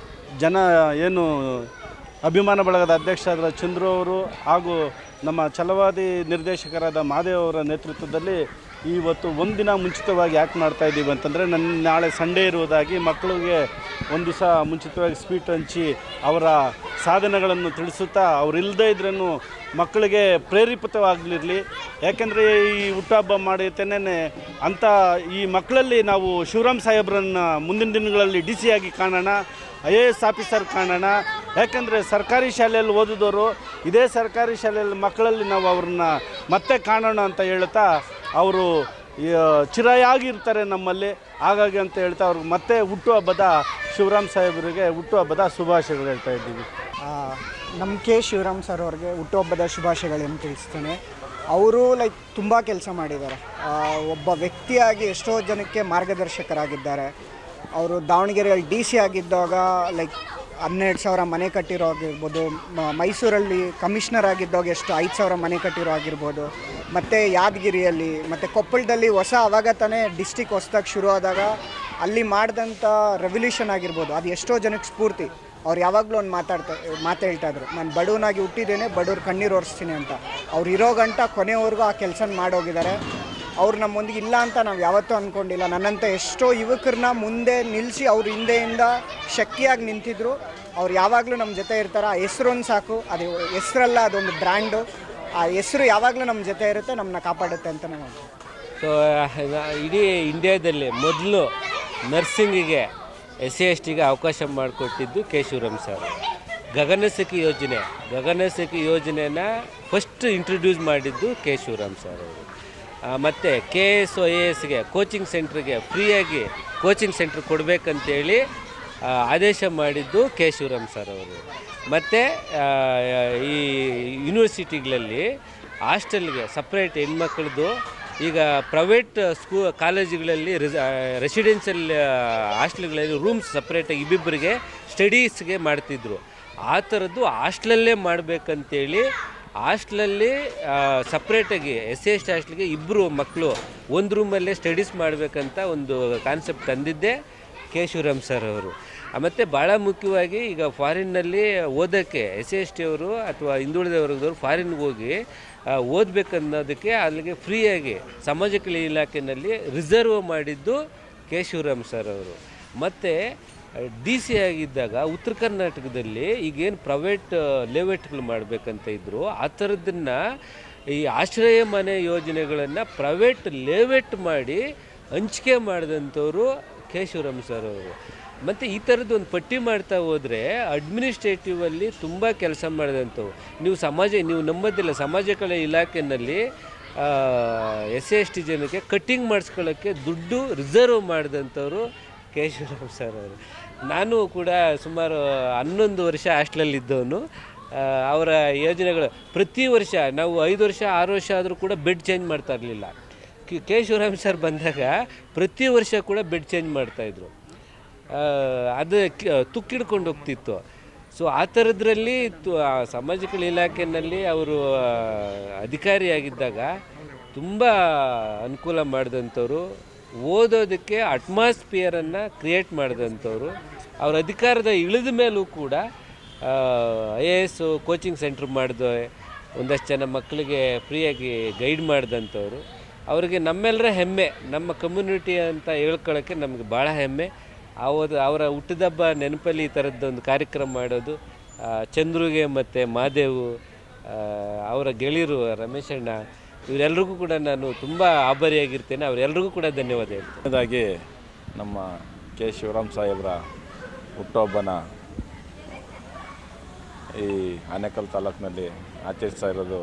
ಜನ ಏನು ಅಭಿಮಾನ ಬಳಗದ ಅಧ್ಯಕ್ಷರಾದ ಚಂದ್ರು ಅವರು ಹಾಗೂ ನಮ್ಮ ಛಲವಾದಿ ನಿರ್ದೇಶಕರಾದ ಮಹಾದೇವ್ ಅವರ ನೇತೃತ್ವದಲ್ಲಿ ಇವತ್ತು ಒಂದಿನ ಮುಂಚಿತವಾಗಿ ಯಾಕೆ ಮಾಡ್ತಾಯಿದ್ದೀವಿ ಅಂತಂದರೆ, ನಾಳೆ ಸಂಡೇ ಇರುವುದಾಗಿ ಮಕ್ಕಳಿಗೆ ಒಂದು ದಿವಸ ಮುಂಚಿತವಾಗಿ ಸ್ವೀಟ್ ಹಂಚಿ ಅವರ ಸಾಧನೆಗಳನ್ನು ತಿಳಿಸುತ್ತಾ ಅವರಿಲ್ಲದೇ ಇದ್ರೂ ಮಕ್ಕಳಿಗೆ ಪ್ರೇರೇಪಿತವಾಗಲಿರಲಿ. ಯಾಕೆಂದರೆ ಈ ಹುಟ್ಟುಹಬ್ಬ ಮಾಡಿತೇನೆ ಅಂಥ ಈ ಮಕ್ಕಳಲ್ಲಿ ನಾವು ಶಿವರಾಮ್ ಸಾಹೇಬ್ರನ್ನು ಮುಂದಿನ ದಿನಗಳಲ್ಲಿ DC ಆಗಿ ಕಾಣೋಣ, IAS ಆಫೀಸರ್ ಕಾಣೋಣ. ಯಾಕೆಂದರೆ ಸರ್ಕಾರಿ ಶಾಲೆಯಲ್ಲಿ ಓದಿದವರು ಇದೇ ಸರ್ಕಾರಿ ಶಾಲೆಯಲ್ಲಿ ಮಕ್ಕಳಲ್ಲಿ ನಾವು ಅವ್ರನ್ನ ಮತ್ತೆ ಕಾಣೋಣ ಅಂತ ಹೇಳ್ತಾ ಅವರು ಚಿರಾಯಾಗಿರ್ತಾರೆ ನಮ್ಮಲ್ಲಿ. ಹಾಗಾಗಿ ಅಂತ ಹೇಳ್ತಾ ಅವ್ರಿಗೆ ಮತ್ತೆ ಹುಟ್ಟುಹಬ್ಬದ ಶಿವರಾಮ್ ಸಾಹೇಬರಿಗೆ ಹುಟ್ಟುಹಬ್ಬದ ಶುಭಾಶಯಗಳು ಹೇಳ್ತಾ ಇದ್ದೀವಿ. ನಮ್ಮ ಕೆ ಶಿವರಾಮ್ ಸರ್ ಅವ್ರಿಗೆ ಹುಟ್ಟುಹಬ್ಬದ ಶುಭಾಶಯಗಳನ್ನು ತಿಳಿಸ್ತೇನೆ. ಅವರು ತುಂಬ ಕೆಲಸ ಮಾಡಿದ್ದಾರೆ. ಒಬ್ಬ ವ್ಯಕ್ತಿಯಾಗಿ ಎಷ್ಟೋ ಜನಕ್ಕೆ ಮಾರ್ಗದರ್ಶಕರಾಗಿದ್ದಾರೆ. ಅವರು ದಾವಣಗೆರೆಯಲ್ಲಿ DC ಆಗಿದ್ದಾಗ ಲೈಕ್ 12,000 ಮನೆ ಕಟ್ಟಿರೋ ಆಗಿರ್ಬೋದು, ಮೈಸೂರಲ್ಲಿ ಕಮಿಷನರ್ ಆಗಿದ್ದಾಗ ಎಷ್ಟು 5,000 ಮನೆ ಕಟ್ಟಿರೋ ಆಗಿರ್ಬೋದು, ಮತ್ತು ಯಾದಗಿರಿಯಲ್ಲಿ ಮತ್ತು ಕೊಪ್ಪಳದಲ್ಲಿ ಆವಾಗ ತಾನೇ ಡಿಸ್ಟಿಕ್ ಹೊಸ್ದಾಗಿ ಶುರು ಆದಾಗ ಅಲ್ಲಿ ಮಾಡಿದಂಥ ರೆವಲ್ಯೂಷನ್ ಆಗಿರ್ಬೋದು, ಅದು ಎಷ್ಟೋ ಜನಕ್ಕೆ ಸ್ಫೂರ್ತಿ. ಅವ್ರು ಯಾವಾಗಲೂ ಒಂದು ಮಾತು ಹೇಳ್ತಾಯಿದ್ರು, ನಾನು ಬಡವನಾಗಿ ಹುಟ್ಟಿದ್ದೇನೆ, ಬಡವ್ರು ಕಣ್ಣೀರು ಒರೆಸ್ತೀನಿ ಅಂತ. ಅವ್ರು ಇರೋ ಗಂಟ ಕೊನೆವರೆಗೂ ಆ ಕೆಲಸ ಮಾಡೋಗಿದ್ದಾರೆ. ಅವ್ರು ನಮ್ಮೊಂದಿಗೆ ಇಲ್ಲ ಅಂತ ನಾವು ಯಾವತ್ತೂ ಅಂದ್ಕೊಂಡಿಲ್ಲ. ನನ್ನಂಥ ಎಷ್ಟೋ ಯುವಕರನ್ನ ಮುಂದೆ ನಿಲ್ಲಿಸಿ ಅವ್ರ ಹಿಂದೆಯಿಂದ ಶಕ್ತಿಯಾಗಿ ನಿಂತಿದ್ರು. ಅವ್ರು ಯಾವಾಗಲೂ ನಮ್ಮ ಜೊತೆ ಇರ್ತಾರೆ. ಆ ಹೆಸ್ರೊಂದು ಸಾಕು, ಅದು ಹೆಸ್ರಲ್ಲ, ಅದೊಂದು ಬ್ರ್ಯಾಂಡು. ಆ ಹೆಸರು ಯಾವಾಗಲೂ ನಮ್ಮ ಜೊತೆ ಇರುತ್ತೆ, ನಮ್ಮನ್ನ ಕಾಪಾಡುತ್ತೆ ಅಂತ ನಾವು. ಸೊ ಇಡೀ ಇಂಡಿಯಾದಲ್ಲಿ ಮೊದಲು ನರ್ಸಿಂಗಿಗೆ SC/STಗೆ ಅವಕಾಶ ಮಾಡಿಕೊಟ್ಟಿದ್ದು ಕೆ ಶಿವರಾಮ್ ಸರ್. ಗಗನಸಖಿ ಯೋಜನೆನ ಫಸ್ಟ್ ಇಂಟ್ರೊಡ್ಯೂಸ್ ಮಾಡಿದ್ದು ಕೆ ಶಿವರಾಮ್ ಸರ್ ಅವರು. ಮತ್ತು KS IASಗೆ ಕೋಚಿಂಗ್ ಸೆಂಟ್ರಿಗೆ ಫ್ರೀಯಾಗಿ ಕೋಚಿಂಗ್ ಸೆಂಟ್ರ್ ಕೊಡಬೇಕಂತೇಳಿ ಆದೇಶ ಮಾಡಿದ್ದು ಕೆ ಶಿವರಾಮ್ ಸರ್ ಅವರು. ಮತ್ತು ಈ ಯೂನಿವರ್ಸಿಟಿಗಳಲ್ಲಿ ಹಾಸ್ಟೆಲ್ಗೆ ಸಪ್ರೇಟ್ ಹೆಣ್ಮಕ್ಳದ್ದು, ಈಗ ಪ್ರೈವೇಟ್ ಕಾಲೇಜುಗಳಲ್ಲಿ ರೆಸಿಡೆನ್ಷಿಯಲ್ ಹಾಸ್ಟೆಲ್ಗಳಲ್ಲಿ ರೂಮ್ಸ್ ಸಪ್ರೇಟಾಗಿ ಇಬ್ಬಿಬ್ಬರಿಗೆ ಸ್ಟಡೀಸ್ಗೆ ಮಾಡ್ತಿದ್ರು. ಆ ಥರದ್ದು ಹಾಸ್ಟೆಲಲ್ಲೇ ಮಾಡಬೇಕಂತೇಳಿ ಹಾಸ್ಟೆಲಲ್ಲಿ ಸಪ್ರೇಟಾಗಿ SC/ST ಹಾಸ್ಟೆಲ್ಗೆ ಇಬ್ಬರು ಮಕ್ಕಳು ಒಂದು ರೂಮಲ್ಲೇ ಸ್ಟಡೀಸ್ ಮಾಡಬೇಕಂತ ಒಂದು ಕಾನ್ಸೆಪ್ಟ್ ತಂದಿದ್ದೆ ಕೆ ಶಿವರಾಮ್ ಸರ್ ಅವರು. ಮತ್ತು ಭಾಳ ಮುಖ್ಯವಾಗಿ ಈಗ ಫಾರಿನ್ನಲ್ಲಿ ಓದೋಕ್ಕೆ SC/ST ಅವರು ಅಥವಾ ಹಿಂದುಳಿದ ವರ್ಗದವರು ಫಾರಿನ್ಗೆ ಹೋಗಿ ಓದಬೇಕನ್ನೋದಕ್ಕೆ ಅಲ್ಲಿಗೆ ಫ್ರೀಯಾಗಿ ಸಮಾಜ ಕಲ್ಯಾಣ ಇಲಾಖೆಯಲ್ಲಿ ರಿಸರ್ವ್ ಮಾಡಿದ್ದು ಕೆ ಶಿವರಾಮ್ ಸರ್ ಅವರು. ಮತ್ತು DC ಆಗಿದ್ದಾಗ ಉತ್ತರ ಕರ್ನಾಟಕದಲ್ಲಿ ಈಗೇನು ಪ್ರೈವೇಟ್ ಲೇಔಟ್ಗಳು ಮಾಡಬೇಕಂತ ಇದ್ದರು, ಆ ಥರದನ್ನು ಈ ಆಶ್ರಯ ಮನೆ ಯೋಜನೆಗಳನ್ನು ಪ್ರೈವೇಟ್ ಲೇಔಟ್ ಮಾಡಿ ಹಂಚಿಕೆ ಮಾಡಿದಂಥವ್ರು ಕೆ ಶಿವರಾಮ್ ಸರ್ ಅವರು. ಮತ್ತು ಈ ಥರದ್ದು ಒಂದು ಪಟ್ಟಿ ಮಾಡ್ತಾ ಹೋದರೆ ಅಡ್ಮಿನಿಸ್ಟ್ರೇಟಿವಲ್ಲಿ ತುಂಬ ಕೆಲಸ ಮಾಡಿದಂಥವು. ನೀವು ನಂಬೋದಿಲ್ಲ, ಸಮಾಜ ಕಲ್ಯಾಣ ಇಲಾಖೆಯಲ್ಲಿ SC/ST ಜನಕ್ಕೆ ಕಟ್ಟಿಂಗ್ ಮಾಡಿಸ್ಕೊಳ್ಳೋಕ್ಕೆ ದುಡ್ಡು ರಿಸರ್ವ್ ಮಾಡಿದಂಥವ್ರು ಕೆ ಶಿವರಾಮ್ ಸರ್ ಅವರು. ನಾನು ಕೂಡ ಸುಮಾರು 11 ವರ್ಷ ಹಾಸ್ಟೆಲಲ್ಲಿದ್ದವನು. ಅವರ ಯೋಜನೆಗಳು ಪ್ರತಿ ವರ್ಷ ನಾವು 5 ವರ್ಷ 6 ವರ್ಷ ಆದರೂ ಕೂಡ ಬೆಡ್ ಚೇಂಜ್ ಮಾಡ್ತಾ ಇರಲಿಲ್ಲ. ಕೆ ಶಿವರಾಮ್ ಸರ್ ಬಂದಾಗ ಪ್ರತಿ ವರ್ಷ ಕೂಡ ಬೆಡ್ ಚೇಂಜ್ ಮಾಡ್ತಾಯಿದ್ರು. ಅದು ತುಕ್ಕಿಡ್ಕೊಂಡು ಹೋಗ್ತಿತ್ತು. ಸೊ ಆ ಥರದ್ರಲ್ಲಿ ಸಮಾಜ ಕಲ್ಯಾಣ ಇಲಾಖೆಯಲ್ಲಿ ಅವರು ಅಧಿಕಾರಿಯಾಗಿದ್ದಾಗ ತುಂಬ ಅನುಕೂಲ ಮಾಡಿದಂಥವ್ರು, ಓದೋದಕ್ಕೆ ಅಟ್ಮಾಸ್ಫಿಯರನ್ನು ಕ್ರಿಯೇಟ್ ಮಾಡಿದಂಥವ್ರು. ಅವ್ರ ಅಧಿಕಾರದ ಇಳಿದ ಮೇಲೂ ಕೂಡ IAS ಕೋಚಿಂಗ್ ಸೆಂಟ್ರ್ ಮಾಡಿದೆ, ಒಂದಷ್ಟು ಜನ ಮಕ್ಕಳಿಗೆ ಫ್ರೀಯಾಗಿ ಗೈಡ್ ಮಾಡಿದಂಥವ್ರು. ಅವರಿಗೆ ನಮ್ಮೆಲ್ಲರ ಹೆಮ್ಮೆ, ನಮ್ಮ ಕಮ್ಯುನಿಟಿ ಅಂತ ಹೇಳ್ಕೊಳ್ಳೋಕ್ಕೆ ನಮಗೆ ಭಾಳ ಹೆಮ್ಮೆ. ಅವರ ಹುಟ್ಟಿದಬ್ಬ ನೆನಪಲ್ಲಿ ಈ ಥರದ್ದೊಂದು ಕಾರ್ಯಕ್ರಮ ಮಾಡೋದು, ಚಂದ್ರುಗೆ ಮತ್ತು ಮಾದೇವು, ಅವರ ಗೆಳೆಯರು ರಮೇಶಣ್ಣ, ಇವರೆಲ್ಲರಿಗೂ ಕೂಡ ನಾನು ತುಂಬ ಆಭಾರಿಯಾಗಿರ್ತೇನೆ. ಅವರೆಲ್ಲರಿಗೂ ಕೂಡ ಧನ್ಯವಾದ ಹೇಳ್ತೇನೆ. ಹಾಗಾಗಿ ನಮ್ಮ ಕೆ ಶಿವರಾಮ್ ಸಾಹೇಬ್ರ ಹುಟ್ಟುಹಬ್ಬನ ಈ ಆನೇಕಲ್ ತಾಲೂಕಿನಲ್ಲಿ ಆಚರಿಸ್ತಾ ಇರೋದು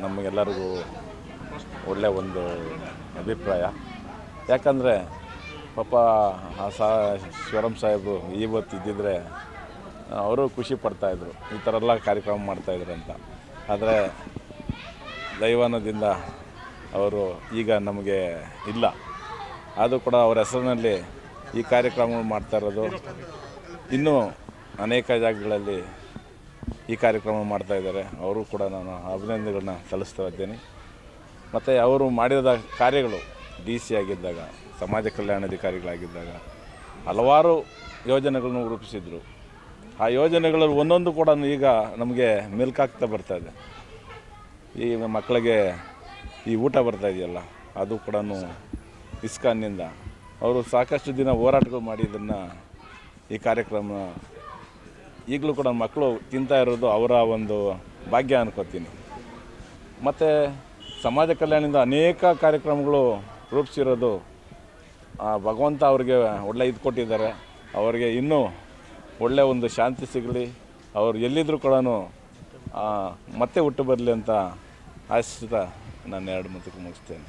ನಮಗೆಲ್ಲರಿಗೂ ಒಳ್ಳೆಯ ಒಂದು ಅಭಿಪ್ರಾಯ. ಯಾಕಂದರೆ ಪಾಪ ಶಿವರಾಮ್ ಸಾಹೇಬರು ಇವತ್ತು ಇದ್ದಿದ್ದರೆ ಅವರು ಖುಷಿ ಪಡ್ತಾಯಿದ್ರು, ಈ ಥರ ಎಲ್ಲ ಕಾರ್ಯಕ್ರಮ ಮಾಡ್ತಾಯಿದ್ರು ಅಂತ. ಆದರೆ ದೈವಾನದಿಂದ ಅವರು ಈಗ ನಮಗೆ ಇಲ್ಲ. ಅದು ಕೂಡ ಅವರ ಹೆಸರಿನಲ್ಲಿ ಈ ಕಾರ್ಯಕ್ರಮಗಳು ಮಾಡ್ತಾ ಇರೋದು. ಇನ್ನೂ ಅನೇಕ ಜಾಗಗಳಲ್ಲಿ ಈ ಕಾರ್ಯಕ್ರಮ ಮಾಡ್ತಾಯಿದ್ದಾರೆ. ಅವರು ಕೂಡ ನಾನು ಅಭಿನಂದನೆಗಳನ್ನ ಸಲ್ಲಿಸ್ತಾ ಇದ್ದೇನೆ. ಮತ್ತು ಅವರು ಮಾಡಿದ ಕಾರ್ಯಗಳು DC ಆಗಿದ್ದಾಗ, ಸಮಾಜ ಕಲ್ಯಾಣಾಧಿಕಾರಿಗಳಾಗಿದ್ದಾಗ ಹಲವಾರು ಯೋಜನೆಗಳನ್ನು ರೂಪಿಸಿದರು. ಆ ಯೋಜನೆಗಳಲ್ಲಿ ಒಂದೊಂದು ಕೂಡ ಈಗ ನಮಗೆ ಮೆಲ್ಕಾಗ್ತಾ ಬರ್ತಾಯಿದೆ. ಈ ಮಕ್ಕಳಿಗೆ ಈ ಊಟ ಬರ್ತಾ ಇದೆಯಲ್ಲ, ಅದು ಕೂಡ ಇಸ್ಕಾನ್ನಿಂದ ಅವರು ಸಾಕಷ್ಟು ದಿನ ಹೋರಾಟಗಳು ಮಾಡಿ ಇದನ್ನು ಈ ಕಾರ್ಯಕ್ರಮ ಈಗಲೂ ಕೂಡ ಮಕ್ಕಳು ತಿಂತಾ ಇರೋದು ಅವರ ಒಂದು ಭಾಗ್ಯ ಅನ್ಕೋತೀನಿ. ಮತ್ತು ಸಮಾಜ ಕಲ್ಯಾಣದಿಂದ ಅನೇಕ ಕಾರ್ಯಕ್ರಮಗಳು ರೂಪಿಸಿರೋದು ಭಗವಂತ ಅವ್ರಿಗೆ ಒಳ್ಳೆ ಇದು ಕೊಟ್ಟಿದ್ದಾರೆ. ಅವರಿಗೆ ಇನ್ನೂ ಒಳ್ಳೆಯ ಒಂದು ಶಾಂತಿ ಸಿಗಲಿ, ಅವರು ಎಲ್ಲಿದ್ದರೂ ಕೂಡ ಮತ್ತೆ ಹುಟ್ಟು ಬರಲಿ ಅಂತ ಆಶಿಸ್ತಾ ನಾನು 2 ಮಾತುಗಳು ಮುಗಿಸ್ತೇನೆ.